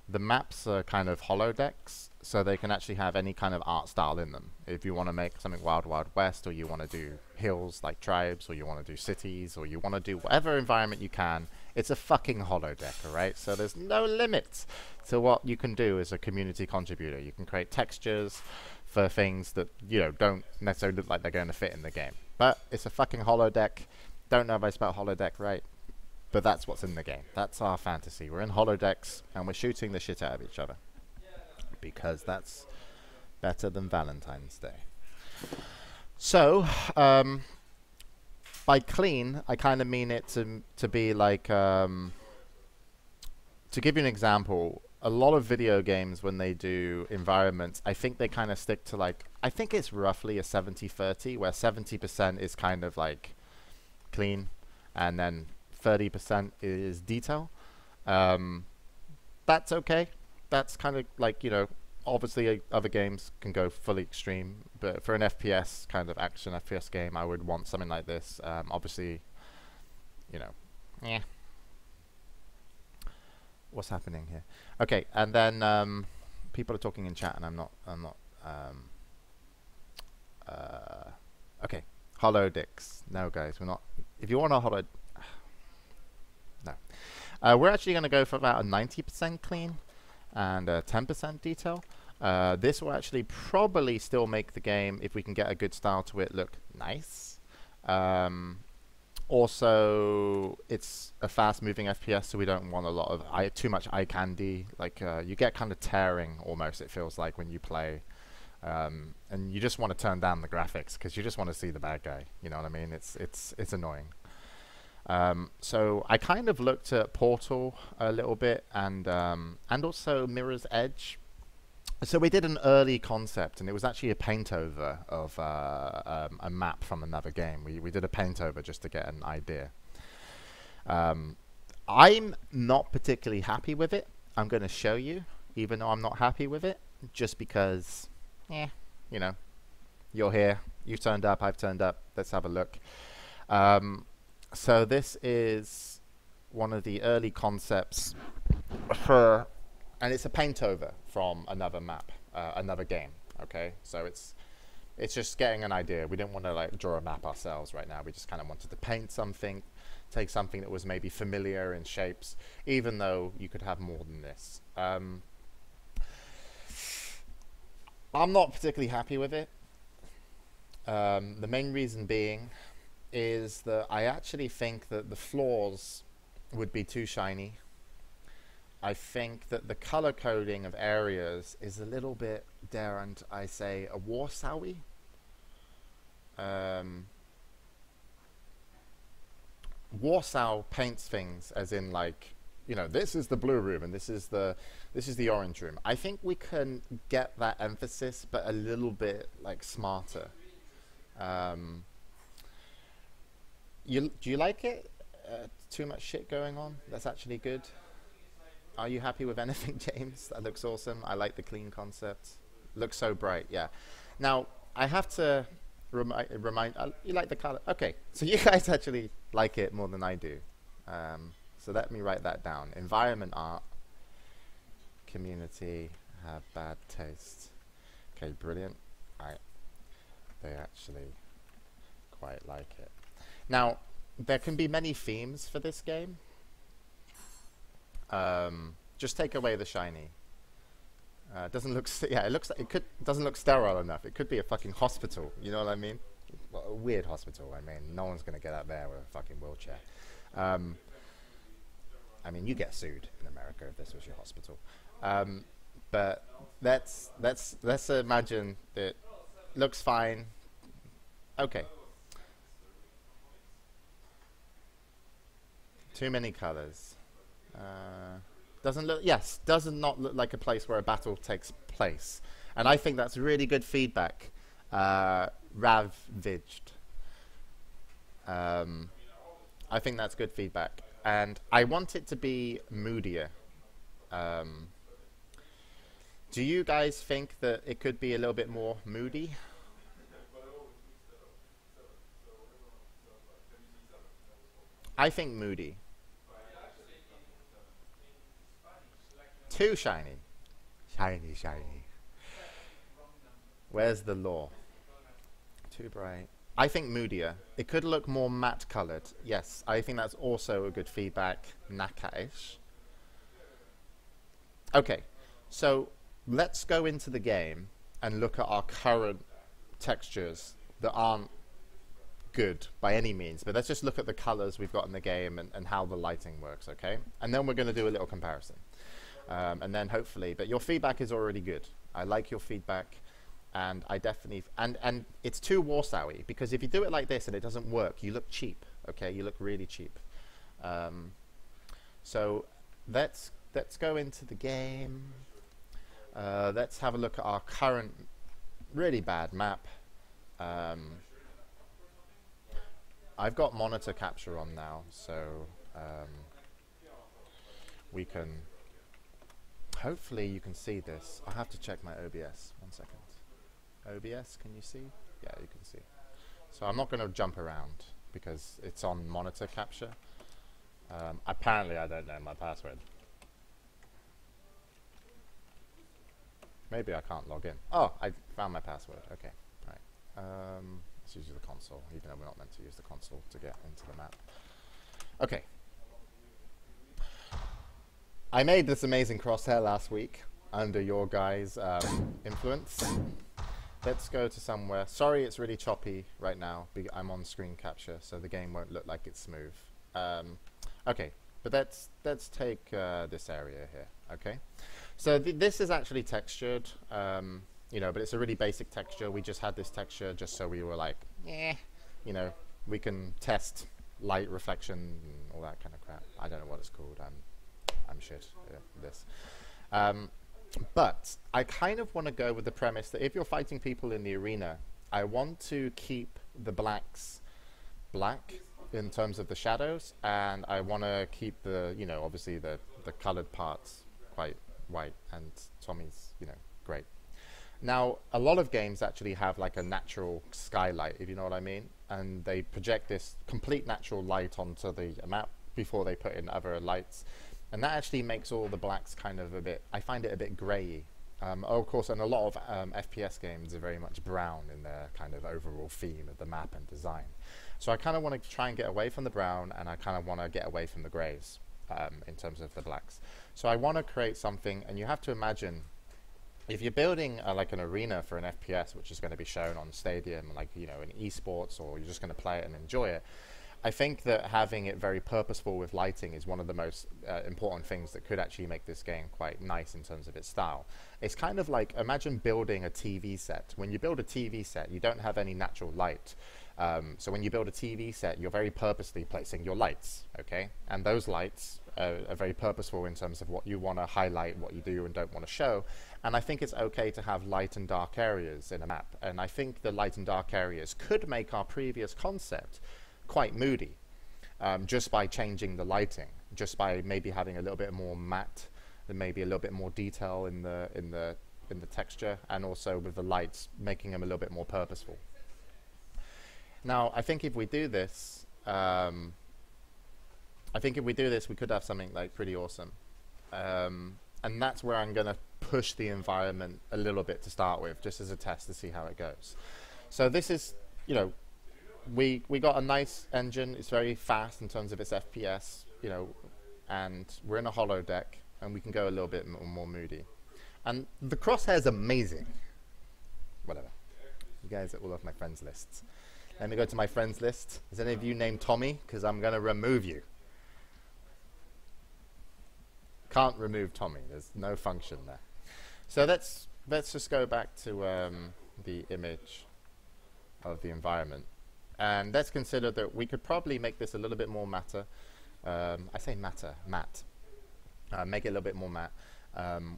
The maps are kind of holodecks, so they can actually have any kind of art style in them. If you want to make something Wild Wild West, or you want to do hills like Tribes, or you want to do cities, or you want to do whatever environment you can, it's a fucking holodeck, alright? So there's no limits to what you can do as a community contributor. You can create textures for things that, you know, don't necessarily look like they're going to fit in the game. But it's a fucking holodeck. Don't know if I spelled holodeck right, but that's what's in the game. That's our fantasy. We're in holodecks, and we're shooting the shit out of each other. Because that's better than Valentine's Day. So, by clean, I kind of mean it to be like, to give you an example, a lot of video games, when they do environments, I think they kind of stick to like, I think it's roughly a 70-30, where 70% is kind of like clean, and then 30% is detail. That's okay. That's kind of like, you know, obviously other games can go fully extreme, but for an FPS kind of action FPS game, I would want something like this. Obviously, you know, yeah. What's happening here? Okay, and then people are talking in chat, and I'm not. Okay, holodecks. No, guys, we're not. If you want a holo, no. We're actually going to go for about a 90% clean and 10% detail. This will actually probably still make the game, if we can get a good style to it, look nice. Also, it's a fast-moving FPS, so we don't want a lot of too much eye candy. Like you get kind of tearing almost. It feels like when you play, and you just want to turn down the graphics because you just want to see the bad guy. You know what I mean? It's annoying. So I kind of looked at Portal a little bit, and also Mirror's Edge. So we did an early concept, and it was actually a paint over of a map from another game. We did a paint over just to get an idea. I'm not particularly happy with it. I'm going to show you, even though I'm not happy with it, just because, you know, you're here, you turned up, I've turned up, let's have a look. So this is one of the early concepts for, and it's a paint over from another map, another game. Okay, so it's just getting an idea. We didn't want to like draw a map ourselves right now. We just kind of wanted to paint something, take something that was maybe familiar in shapes, even though you could have more than this. I'm not particularly happy with it. The main reason being is that I actually think that the floors would be too shiny. I think that the color coding of areas is a little bit, daren't I say, a Warsaw-y. Warsaw paints things as in like, you know, this is the blue room and this is the orange room. I think we can get that emphasis, but a little bit like smarter. Do you like it? Too much shit going on? That's actually good. Are you happy with anything, James? That looks awesome. I like the clean concept. Looks so bright, yeah. Now, I have to remind you like the color? Okay, so you guys actually like it more than I do. So let me write that down. Environment art, community, have bad taste. Okay, brilliant. They actually quite like it. Now, there can be many themes for this game. Just take away the shiny. Doesn't look. Yeah, it looks. It could. Doesn't look sterile enough. It could be a fucking hospital. You know what I mean? Well, a weird hospital. I mean, no one's gonna get out there with a fucking wheelchair. I mean, you get sued in America if this was your hospital. But let's imagine that looks fine. Okay. Too many colors. Doesn't look. Yes, does not look like a place where a battle takes place. And I think that's really good feedback. Ravaged. I think that's good feedback. And I want it to be moodier. Do you guys think that it could be a little bit more moody? I think moody. Too shiny. Shiny, shiny. Where's the law? Too bright. I think moodier. It could look more matte colored. Yes, I think that's also a good feedback. Naka-ish. Okay, so let's go into the game and look at our current textures that aren't good by any means, but let's just look at the colors we've got in the game and how the lighting works, okay? And then we're going to do a little comparison. And then hopefully, but your feedback is already good. I like your feedback. And I definitely, and it's too Warsaw-y, because if you do it like this and it doesn't work, you look cheap, okay? You look really cheap. So let's go into the game. Let's have a look at our current really bad map. I've got monitor capture on now, so we can, hopefully you can see this. I have to check my OBS, 1 second. OBS, can you see? Yeah, you can see. So I'm not going to jump around because it's on monitor capture. Apparently I don't know my password. Maybe I can't log in. Oh, I found my password. Okay, right. Let's use the console, even though we're not meant to use the console to get into the map. Okay. I made this amazing crosshair last week under your guys' influence. Let's go to somewhere. Sorry, it's really choppy right now. I'm on screen capture, so the game won't look like it's smooth. Okay, but let's take this area here. Okay, so this is actually textured, you know, but it's a really basic texture. We just had this texture just so we were like, you know, we can test light reflection and all that kind of crap. I don't know what it's called. I'm shit at this. But I kind of want to go with the premise that if you're fighting people in the arena, I want to keep the blacks black in terms of the shadows, and I want to keep the, you know, obviously the colored parts quite white, and Tommy's, you know, great. Now, a lot of games actually have like a natural skylight, if you know what I mean, and they project this complete natural light onto the map before they put in other lights. And that actually makes all the blacks kind of a bit, I find it a bit grey-y. Of course, and a lot of FPS games are very much brown in their kind of overall theme of the map and design. So I kind of want to try and get away from the brown, and I kind of want to get away from the greys in terms of the blacks. So I want to create something, and you have to imagine, if you're building like an arena for an FPS, which is going to be shown on Stadium, like, you know, in esports, or you're just going to play it and enjoy it, I think that having it very purposeful with lighting is one of the most important things that could actually make this game quite nice in terms of its style. It's kind of like, imagine building a TV set. When you build a TV set, you don't have any natural light. So when you build a TV set, you're very purposely placing your lights, okay? And those lights are very purposeful in terms of what you want to highlight, what you do and don't want to show. And I think it's okay to have light and dark areas in a map. And I think the light and dark areas could make our previous concept quite moody, just by changing the lighting, just by maybe having a little bit more matte, and maybe a little bit more detail in the texture, and also with the lights making them a little bit more purposeful. Now, I think if we do this, we could have something like pretty awesome, and that's where I'm going to push the environment a little bit to start with, just as a test to see how it goes. So this is, you know, we got a nice engine. It's very fast in terms of its FPS, you know, and we're in a hollow deck, and we can go a little bit more moody. And the crosshair is amazing. Whatever. You guys are all off my friends lists. Let me go to my friends list. Is any of you named Tommy? Because I'm going to remove you. Can't remove Tommy. There's no function there. So let's just go back to the image of the environment. And let's consider that we could probably make this a little bit more matte. I say matte. Make it a little bit more matte.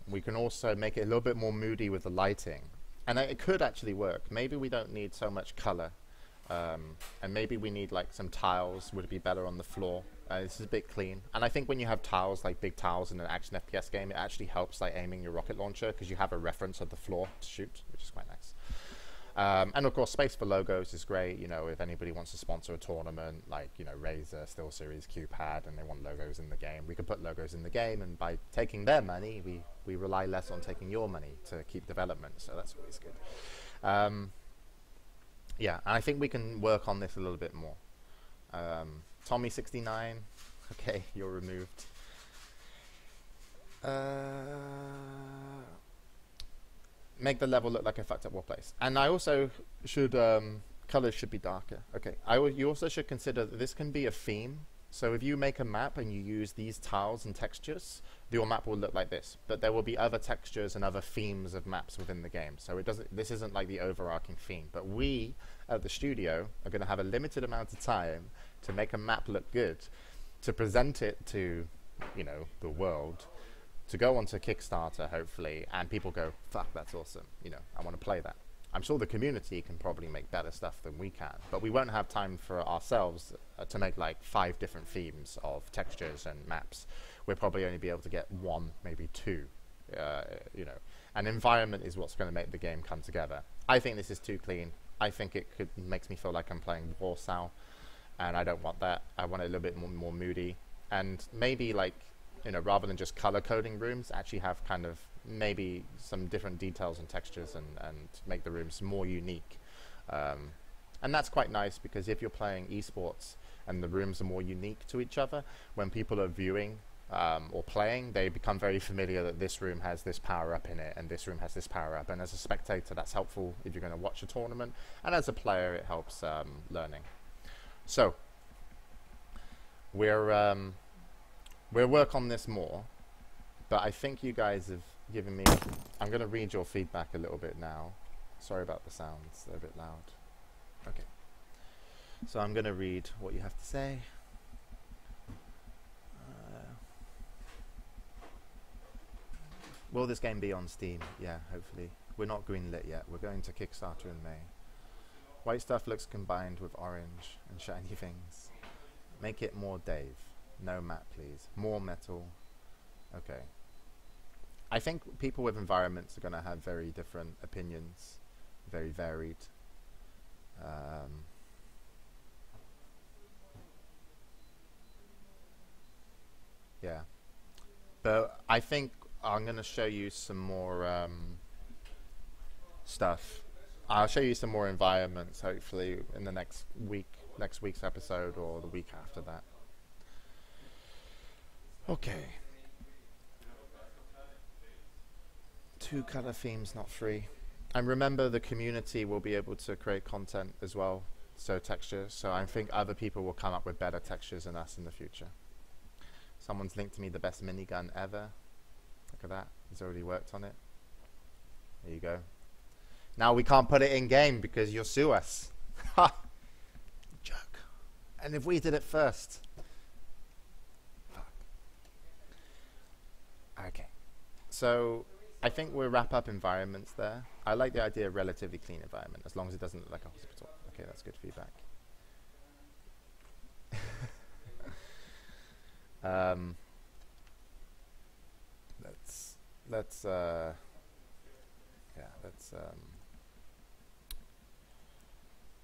We can also make it a little bit more moody with the lighting. And it could actually work. Maybe we don't need so much color. And maybe we need like some tiles would be better on the floor. This is a bit clean. And I think when you have tiles, like big tiles in an action FPS game, it actually helps like aiming your rocket launcher because you have a reference of the floor to shoot, which is quite nice. And of course, space for logos is great. You know, if anybody wants to sponsor a tournament, like, you know, Razer, SteelSeries, QPad, and they want logos in the game, we can put logos in the game. And by taking their money, we rely less on taking your money to keep development. So that's always good. Yeah, and I think we can work on this a little bit more. Tommy69, okay, you're removed. Make the level look like a fucked up war place. And I also should, colors should be darker. Okay, you also should consider that this can be a theme. So if you make a map and you use these tiles and textures, your map will look like this. But there will be other textures and other themes of maps within the game. So this isn't like the overarching theme. But we, at the studio, are going to have a limited amount of time to make a map look good, to present it to, you know, the world, to go onto Kickstarter, hopefully, and people go, fuck, that's awesome. You know, I want to play that. I'm sure the community can probably make better stuff than we can, but we won't have time for ourselves to make like 5 different themes of textures and maps. We'll probably only be able to get 1, maybe 2, you know. And environment is what's going to make the game come together. I think this is too clean. I think it makes me feel like I'm playing Warsaw, and I don't want that. I want it a little bit more moody, and maybe like, you know, rather than just color coding rooms, actually have kind of maybe some different details and textures and make the rooms more unique. And that's quite nice because if you're playing esports and the rooms are more unique to each other, when people are viewing or playing, they become very familiar that this room has this power up in it and this room has this power up. And as a spectator, that's helpful if you're going to watch a tournament. And as a player, it helps learning. So we'll work on this more, but I think you guys have given me... I'm going to read your feedback a little bit now. Sorry about the sounds, they're a bit loud. Okay. So I'm going to read what you have to say. Will this game be on Steam? Yeah, hopefully. We're not greenlit yet. We're going to Kickstarter in May. White stuff looks combined with orange and shiny things. Make it more Dave. No matte, please. More metal. Okay. I think people with environments are going to have very different opinions. Very varied. Yeah. But I think I'm going to show you some more stuff. I'll show you some more environments, hopefully, in the next week's episode or the week after that. Okay. 2 color themes, not 3. And remember, the community will be able to create content as well, so textures. So I think other people will come up with better textures than us in the future. Someone's linked to me the best minigun ever. Look at that. He's already worked on it. There you go. Now we can't put it in game because you'll sue us. Ha! Jerk. And if we did it first. Fuck. Okay. So I think we'll wrap up environments there. I like the idea of relatively clean environment, as long as it doesn't look like a hospital. Okay, that's good feedback.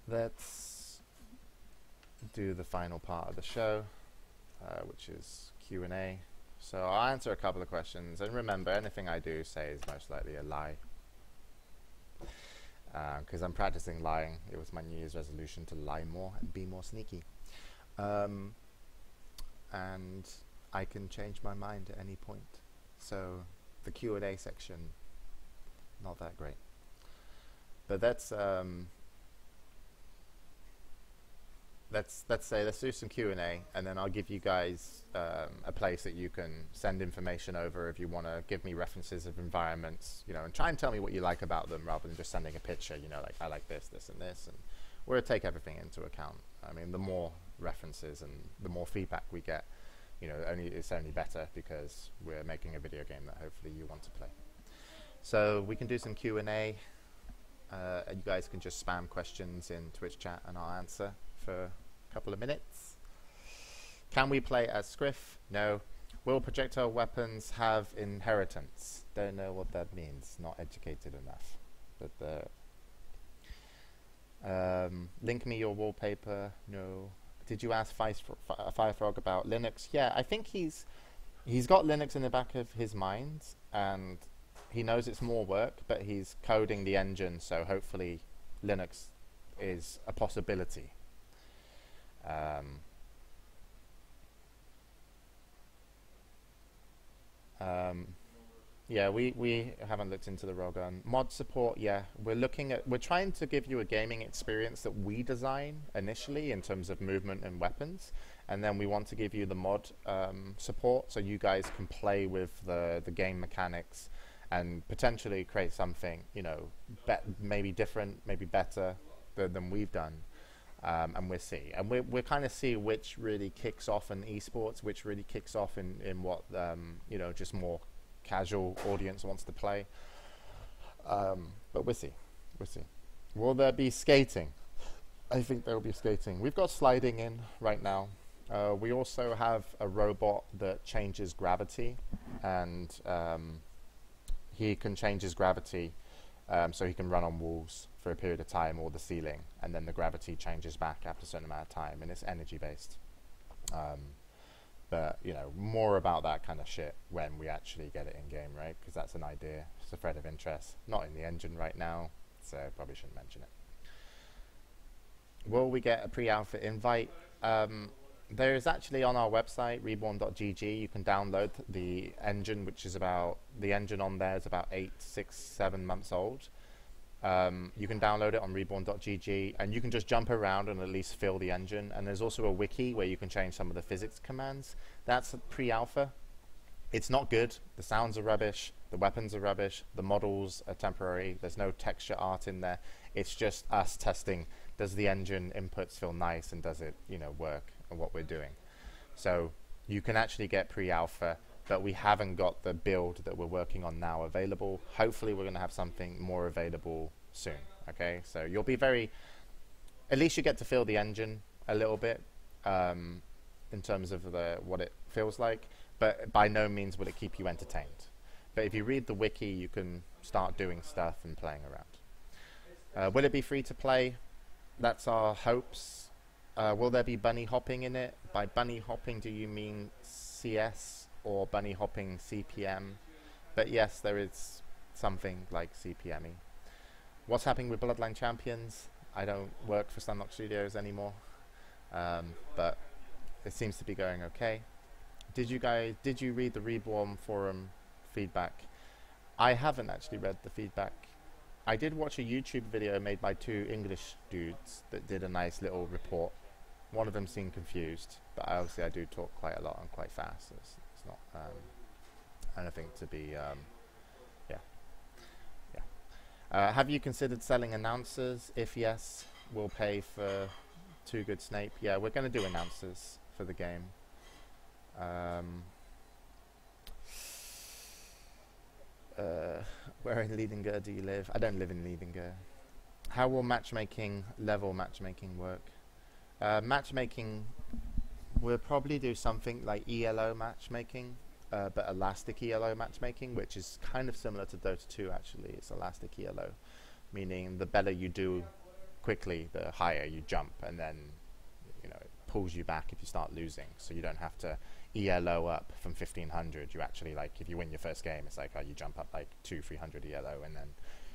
Let's do the final part of the show, which is Q&A. So I'll answer a couple of questions, and remember, anything I do say is most likely a lie, because I'm practicing lying. It was my New Year's resolution to lie more and be more sneaky, and I can change my mind at any point. So the Q&A section not that great. But let's do some Q&A, and then I'll give you guys a place that you can send information over if you want to give me references of environments, and try and tell me what you like about them rather than just sending a picture, like I like this, this, and this, and we'll take everything into account. I mean, the more references and the more feedback we get, it's only better, because we're making a video game that hopefully you want to play. So we can do some Q&A. You guys can just spam questions in Twitch chat and I'll answer for a couple of minutes. Can we play as Scriff? No. Will projectile weapons have inheritance? Don't know what that means. Not educated enough. But link me your wallpaper. No. Did you ask Firefrog about Linux? Yeah, I think he's got Linux in the back of his mind, and he knows it's more work, but he's coding the engine, so hopefully Linux is a possibility. Yeah, we haven't looked into the Rogun. Mod support, yeah. We're trying to give you a gaming experience that we design initially in terms of movement and weapons, and then we want to give you the mod support so you guys can play with the game mechanics and potentially create something, maybe different, maybe better than we've done. And we'll see. And we'll kind of see which really kicks off in esports, which really kicks off in what, just more casual audience wants to play. But we'll see. We'll see. Will there be skating? I think there will be skating. We've got sliding in right now. We also have a robot that changes gravity, and he can change his gravity so he can run on walls for a period of time, or the ceiling, and then the gravity changes back after a certain amount of time, and it's energy based. But more about that kind of shit when we actually get it in game, right? Because that's an idea. It's a thread of interest. Not in the engine right now, so probably shouldn't mention it. Will we get a pre-alpha invite? There is actually on our website, reborn.gg, you can download the engine, which is the engine on there is about 8, 6, 7 months old. You can download it on reborn.gg, and you can just jump around and at least feel the engine. And there's also a wiki where you can change some of the physics commands. That's pre-alpha. It's not good. The sounds are rubbish. The weapons are rubbish. The models are temporary. There's no texture art in there. It's just us testing. Does the engine inputs feel nice, and does it, work and what we're doing? So you can actually get pre-alpha, but we haven't got the build that we're working on now available. Hopefully we're going to have something more available soon. Okay, so you'll be at least you get to feel the engine a little bit in terms of what it feels like, but by no means will it keep you entertained. But if you read the wiki, you can start doing stuff and playing around. Will it be free to play? That's our hopes. Will there be bunny hopping in it? By bunny hopping, do you mean CS or bunny hopping CPM? But yes, there is something like CPME. What's happening with Bloodline Champions? I don't work for Stunlock Studios anymore, but it seems to be going okay. Did you read the Reborn forum feedback? I haven't actually read the feedback. I did watch a YouTube video made by 2 English dudes that did a nice little report. One of them seemed confused, but obviously I do talk quite a lot and quite fast. So it's not anything to be, yeah. Have you considered selling announcers? If yes, we'll pay for 2 good Snape. Yeah, we're going to do announcers for the game. Where in Leadingur do you live? I don't live in Leadingur. How will level matchmaking work? Matchmaking, we'll probably do something like ELO matchmaking, but elastic ELO matchmaking, which is kind of similar to Dota 2 actually. It's elastic ELO, meaning the better you do quickly, the higher you jump, and then it pulls you back if you start losing, so you don't have to ELO up from 1500. You actually, like, if you win your first game, it's like, oh, you jump up like 200-300 ELO, and then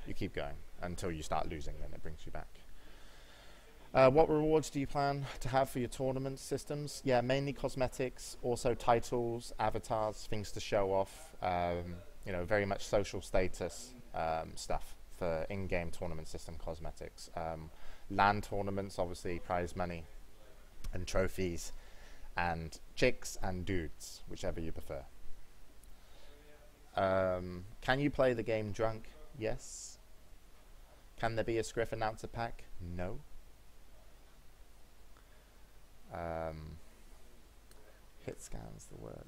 you keep going until you start losing, then it brings you back. What rewards do you plan to have for your tournament systems? Yeah, mainly cosmetics, also titles, avatars, things to show off, very much social status stuff for in-game tournament system cosmetics. LAN tournaments, obviously prize money and trophies, and chicks and dudes, whichever you prefer. Can you play the game drunk? Yes. Can there be a Scriff announcer pack? No. Hit scans the work.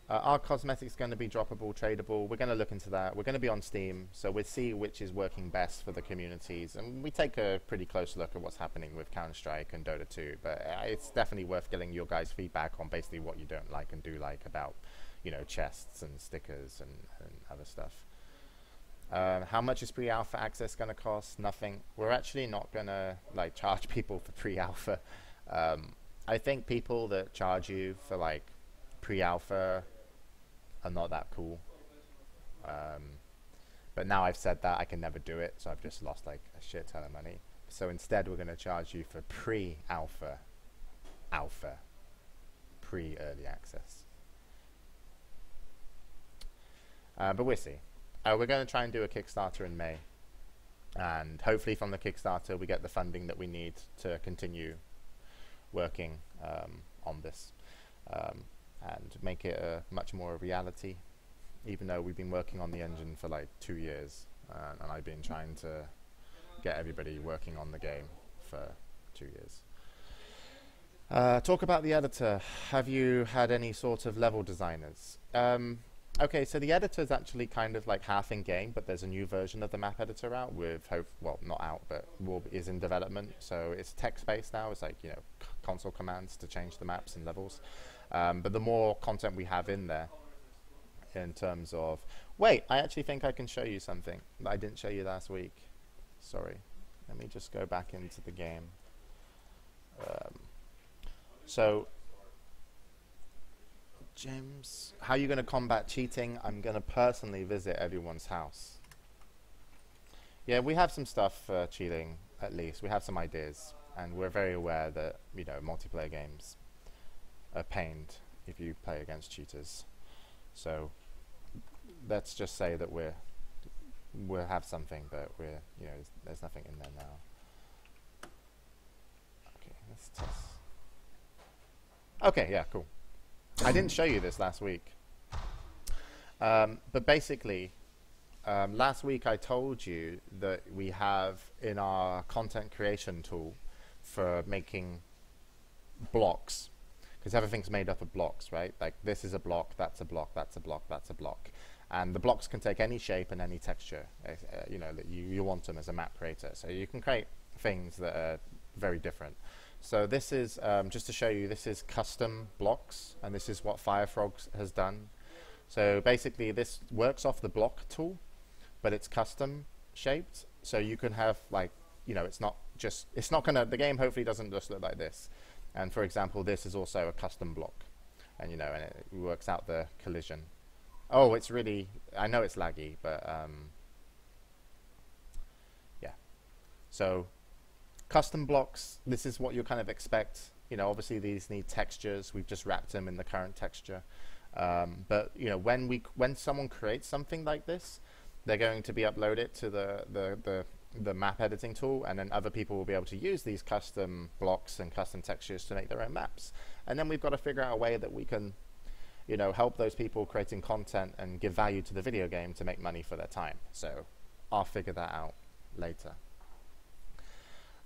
Are cosmetics going to be droppable, tradable? We're going to look into that. We're going to be on Steam, so we'll see which is working best for the communities. And we take a pretty close look at what's happening with Counter-Strike and Dota 2. But it's definitely worth getting your guys' feedback on basically what you don't like and do like about, you know, chests and stickers and other stuff. How much is pre-alpha access going to cost? Nothing. We're actually not going to like charge people for pre-alpha. I think people that charge you for like pre-alpha are not that cool. But now I've said that, I can never do it, so I've just lost like a shit ton of money. So instead we're going to charge you for pre-alpha, pre-early access. But we'll see. We're going to try and do a Kickstarter in May, and hopefully from the Kickstarter we get the funding that we need to continue working on this and make it much more a reality, even though we've been working on the engine for like 2 years, and I've been trying to get everybody working on the game for 2 years. Talk about the editor. Have you had any sort of level designers? Okay, so the editor is actually kind of like half in game, but there's a new version of the map editor out with, well, not out, but is in development. So it's text-based now. It's like, you know, console commands to change the maps and levels. But the more content we have in there, in terms of, wait, I actually think I can show you something that I didn't show you last week. Sorry, let me just go back into the game. So. James, how are you going to combat cheating? I'm going to personally visit everyone's house. Yeah, we have some stuff for cheating, at least. We have some ideas, and we're very aware that, you know, multiplayer games are pained if you play against cheaters. So let's just say that we'll have something, but you know, there's nothing in there now. Okay, let's test. Okay, yeah, cool. I didn't show you this last week, but basically, last week I told you that we have in our content creation tool for making blocks, because everything's made up of blocks, right? Like this is a block, that's a block, that's a block, that's a block, and the blocks can take any shape and any texture, you know, that you want them as a map creator. So you can create things that are very different. So this is, just to show you, this is custom blocks, and this is what Firefrog has done. So basically this works off the block tool, but it's custom shaped. So you can have like, you know, it's not gonna, the game hopefully doesn't just look like this. And for example, this is also a custom block, and you know, and it works out the collision. Oh, it's really, I know it's laggy, but yeah. So custom blocks, this is what you kind of expect. You know, obviously these need textures. We've just wrapped them in the current texture. But you know, when someone creates something like this, they're going to be uploaded to the map editing tool, and then other people will be able to use these custom blocks and custom textures to make their own maps. And then we've got to figure out a way that we can, you know, help those people creating content and give value to the video game to make money for their time. So I'll figure that out later.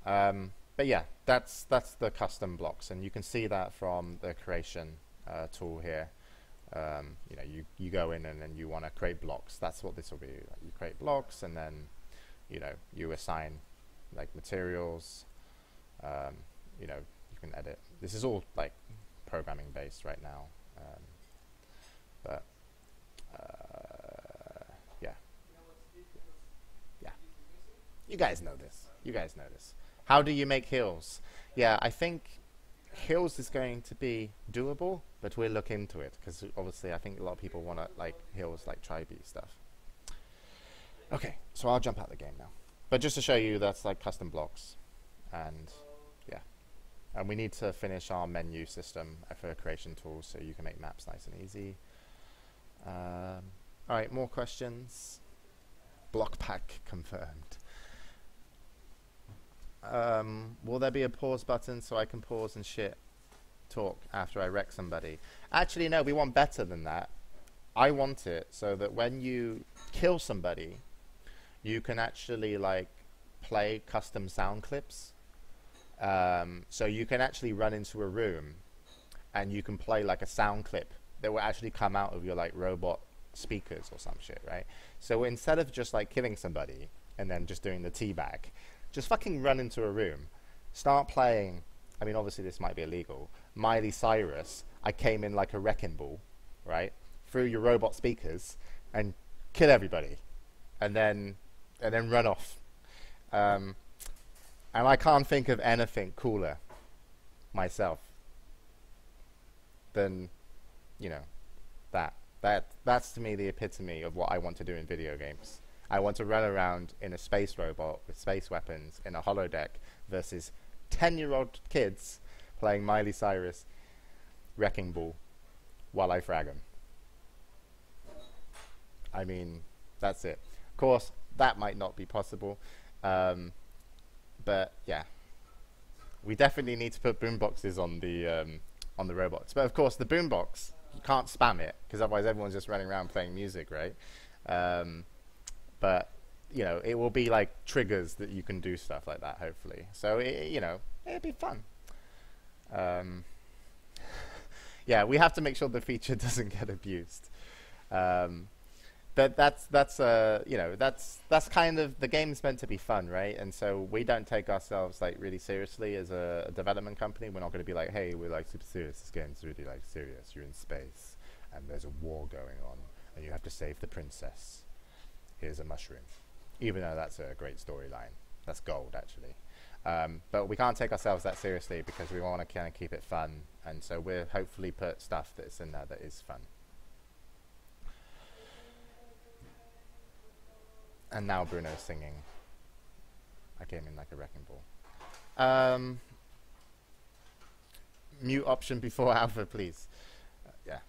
But yeah, that's the custom blocks, and you can see that from the creation tool here. You know, you go in and then you want to create blocks. That's what this will be. You create blocks, and then you know, you assign like materials. You know, you can edit. This is all like programming based right now, but yeah, yeah. You guys know this. You guys know this. How do you make hills? Yeah, I think hills is going to be doable, but we'll look into it, because obviously I think a lot of people want to like hills, like tribe stuff. Okay, so I'll jump out the game now. But just to show you, that's like custom blocks, and yeah. And we need to finish our menu system for creation tools so you can make maps nice and easy. Alright, more questions. Glock pack confirmed. Will there be a pause button so I can pause and talk after I wreck somebody? Actually, no, we want better than that. I want it so that when you kill somebody, you can actually like play custom sound clips. So you can actually run into a room and you can play like a sound clip that will actually come out of your like robot speakers or some shit, right? So instead of just like killing somebody and then just doing the teabag, just fucking run into a room, start playing. I mean, obviously this might be illegal. Miley Cyrus, I came in like a wrecking ball, right? Through your robot speakers and kill everybody, and then run off. And I can't think of anything cooler myself than, you know, that's to me the epitome of what I want to do in video games. I want to run around in a space robot with space weapons in a holodeck versus 10-year-old kids playing Miley Cyrus Wrecking Ball while I frag them. I mean, that's it. Of course, that might not be possible, but yeah, we definitely need to put boomboxes on the robots. But of course, the boombox, you can't spam it because otherwise everyone's just running around playing music, right? But you know, it will be like triggers that you can do stuff like that, hopefully. So you know, it'd be fun. Yeah, we have to make sure the feature doesn't get abused. But that's you know, that's kind of, the game's meant to be fun, right? And so we don't take ourselves like really seriously as a development company. We're not going to be like, hey, we're like super serious. This game's really like serious. You're in space and there's a war going on and you have to save the princess. Here's a mushroom. Even though that's a great storyline. That's gold, actually. But we can't take ourselves that seriously because we want to kind of keep it fun. And so we'll hopefully put stuff that's in there that is fun. And now Bruno's singing. I came in like a wrecking ball. Mute option before alpha, please. Yeah.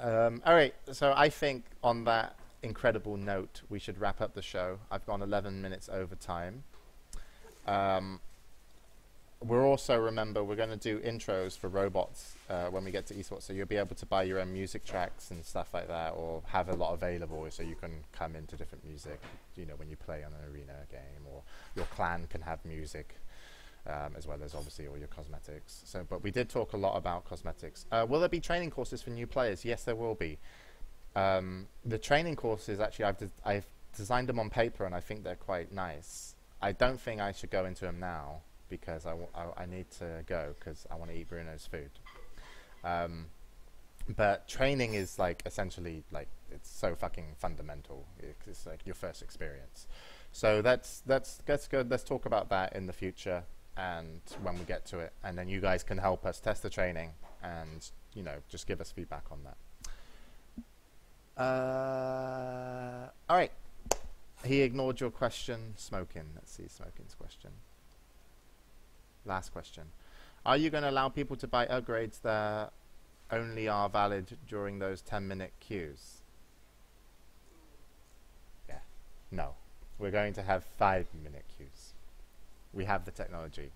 Alright, so I think on that incredible note, we should wrap up the show. I've gone 11 minutes over time. We're also, remember, we're going to do intros for robots when we get to esports, so you'll be able to buy your own music tracks and stuff like that, or have a lot available so you can come into different music, you know, when you play on an arena game, or your clan can have music, as well as obviously all your cosmetics. So, but we did talk a lot about cosmetics. Will there be training courses for new players? Yes, there will be. The training courses, actually, I've designed them on paper, and I think they're quite nice. I don't think I should go into them now, because I need to go, because I want to eat Bruno's food. But training is like essentially like, it's so fucking fundamental. It's like your first experience. So that's good. Let's talk about that in the future and when we get to it, and then you guys can help us test the training and, you know, just give us feedback on that. All right. He ignored your question. Smoking. Let's see Smoking's question. Last question. Are you going to allow people to buy upgrades that only are valid during those 10-minute queues? Yeah. No. We're going to have 5-minute queues. We have the technology.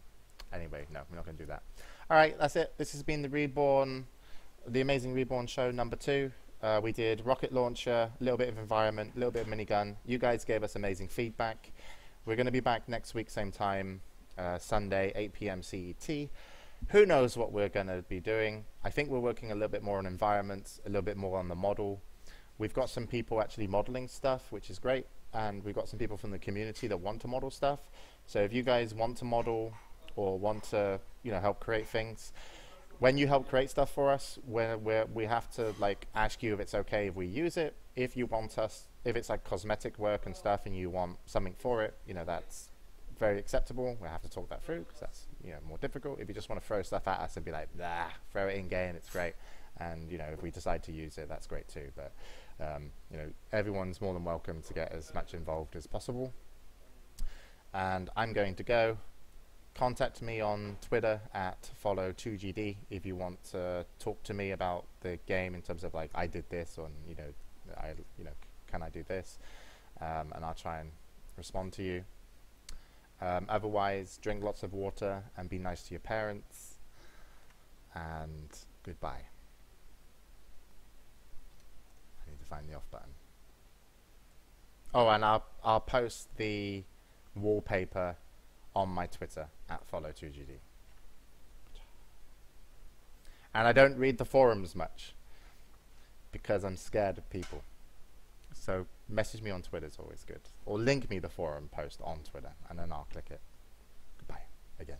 Anyway, no, we're not going to do that. All right, that's it. This has been the Amazing Reborn Show number 2. We did rocket launcher, a little bit of environment, a little bit of minigun. You guys gave us amazing feedback. We're going to be back next week, same time, Sunday, 8 p.m. CET. Who knows what we're going to be doing? I think we're working a little bit more on environments, a little bit more on the model. We've got some people actually modeling stuff, which is great. And we've got some people from the community that want to model stuff. So if you guys want to model or want to, you know, help create things, when you help create stuff for us, we have to like ask you if it's okay if we use it. If you want us, if it's like cosmetic work and stuff, and you want something for it, you know, that's very acceptable. We have to talk that through because that's, you know, more difficult. If you just want to throw stuff at us and be like, nah, throw it in game, it's great. And you know, if we decide to use it, that's great too. But you know, everyone's more than welcome to get as much involved as possible. And I'm going to go. Contact me on Twitter at follow2gd if you want to talk to me about the game in terms of like, I did this, or you know, can I do this? and I'll try and respond to you. Otherwise, drink lots of water and be nice to your parents. And goodbye. I need to find the off button. Oh, and I'll post the wallpaper on my Twitter at follow2gd. And I don't read the forums much because I'm scared of people. So message me on Twitter is always good. Or link me the forum post on Twitter and then I'll click it. Goodbye again.